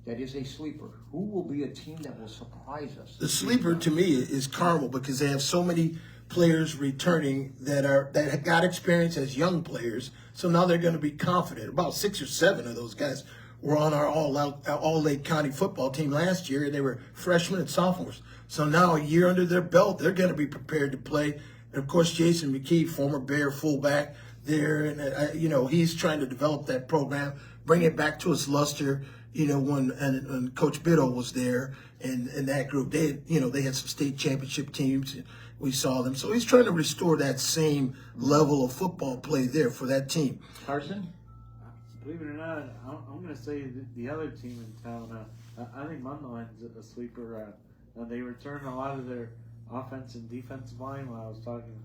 that is a sleeper. Who will be a team that will surprise us? The sleeper to me is Carmel, because they have so many players returning that have got experience as young players, so now they're going to be confident. About 6 or 7 of those guys were on our All-Lake County football team last year, and they were freshmen and sophomores. So now, a year under their belt, they're going to be prepared to play. And of course, Jason McKee, former Bear fullback, there, and he's trying to develop that program, bring it back to its luster. When Coach Biddle was there and that group, they had some state championship teams. We saw them. So he's trying to restore that same level of football play there for that team. Carson? Believe it or not, I'm going to say the other team in town, I think Mundelein's a sleeper. They return a lot of their offense and defensive line. When I was talking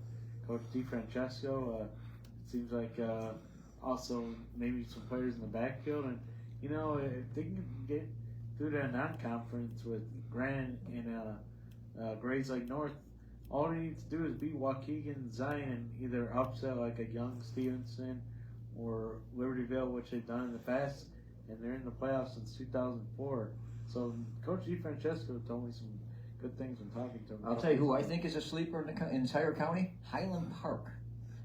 Coach DeFrancesco. It seems like also maybe some players in the backfield, and you know, if they can get through that non-conference with Grant and Grays Lake North, all they need to do is beat Waukegan, Zion, and either upset like a young Stevenson or Libertyville, which they've done in the past, and they're in the playoffs since 2004. So Coach DeFrancesco told me some good things when talking to him. I'll tell you who I think is a sleeper in the entire county. Highland Park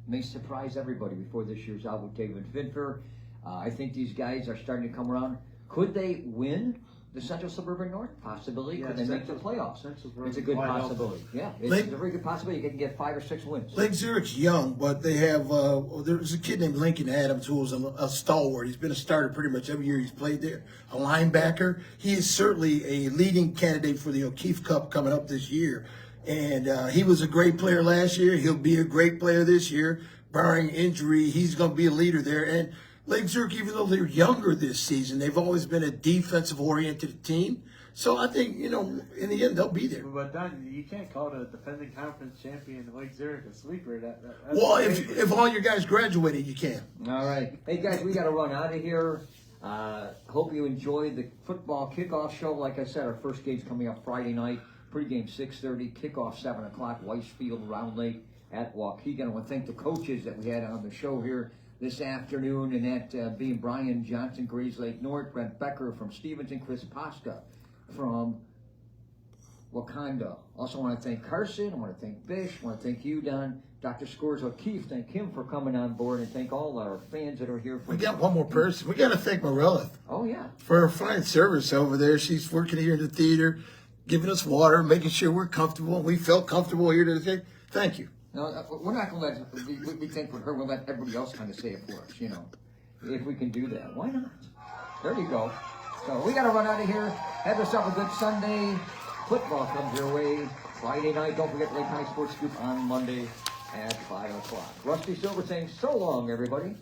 may surprise everybody before this year's out with David Finfer. I think these guys are starting to come around. Could they win the Central Suburban North? Possibility. Yeah, Could they make the playoffs? It's a good wide possibility. open. Yeah, it's a very good possibility. You can get 5 or 6 wins. Lake Zurich's young, but they have, there's a kid named Lincoln Adams who was a stalwart. He's been a starter pretty much every year he's played there, a linebacker. He is certainly a leading candidate for the O'Keefe Cup coming up this year. And he was a great player last year. He'll be a great player this year. Barring injury, he's going to be a leader there. And Lake Zurich, even though they're younger this season, they've always been a defensive-oriented team. So I think, you know, in the end, they'll be there. But Don, you can't call the defending conference champion Lake Zurich a sleeper. That's Well, if all your guys graduated, you can. All right. Hey, guys, we got to run out of here. Hope you enjoyed the football kickoff show. Like I said, our first game's coming up Friday night. Pregame 6:30, kickoff 7 o'clock, Weisfield, Round Lake at Waukegan. I want to thank the coaches that we had on the show here this afternoon, and that being Brian Johnson, Grays Lake North, Brent Becker from Stevenson, Chris Pasca from Wakanda. Also want to thank Carson. I want to thank Bish. I want to thank you, Don. Dr. Scores O'Keefe, thank him for coming on board, and thank all our fans that are here. We got one more person. We got to thank Morella Oh, yeah. for her fine service over there. She's working here in the theater, giving us water, making sure we're comfortable. We felt comfortable here today. Thank you. No, we're not going to let, we think with her, we'll let everybody else kind of say it for us, you know. If we can do that, why not? There you go. So we got to run out of here. Have yourself a good Sunday. Football comes your way Friday night. Don't forget Lake County Sports Scoop on Monday at 5 o'clock. Rusty Silver saying so long, everybody.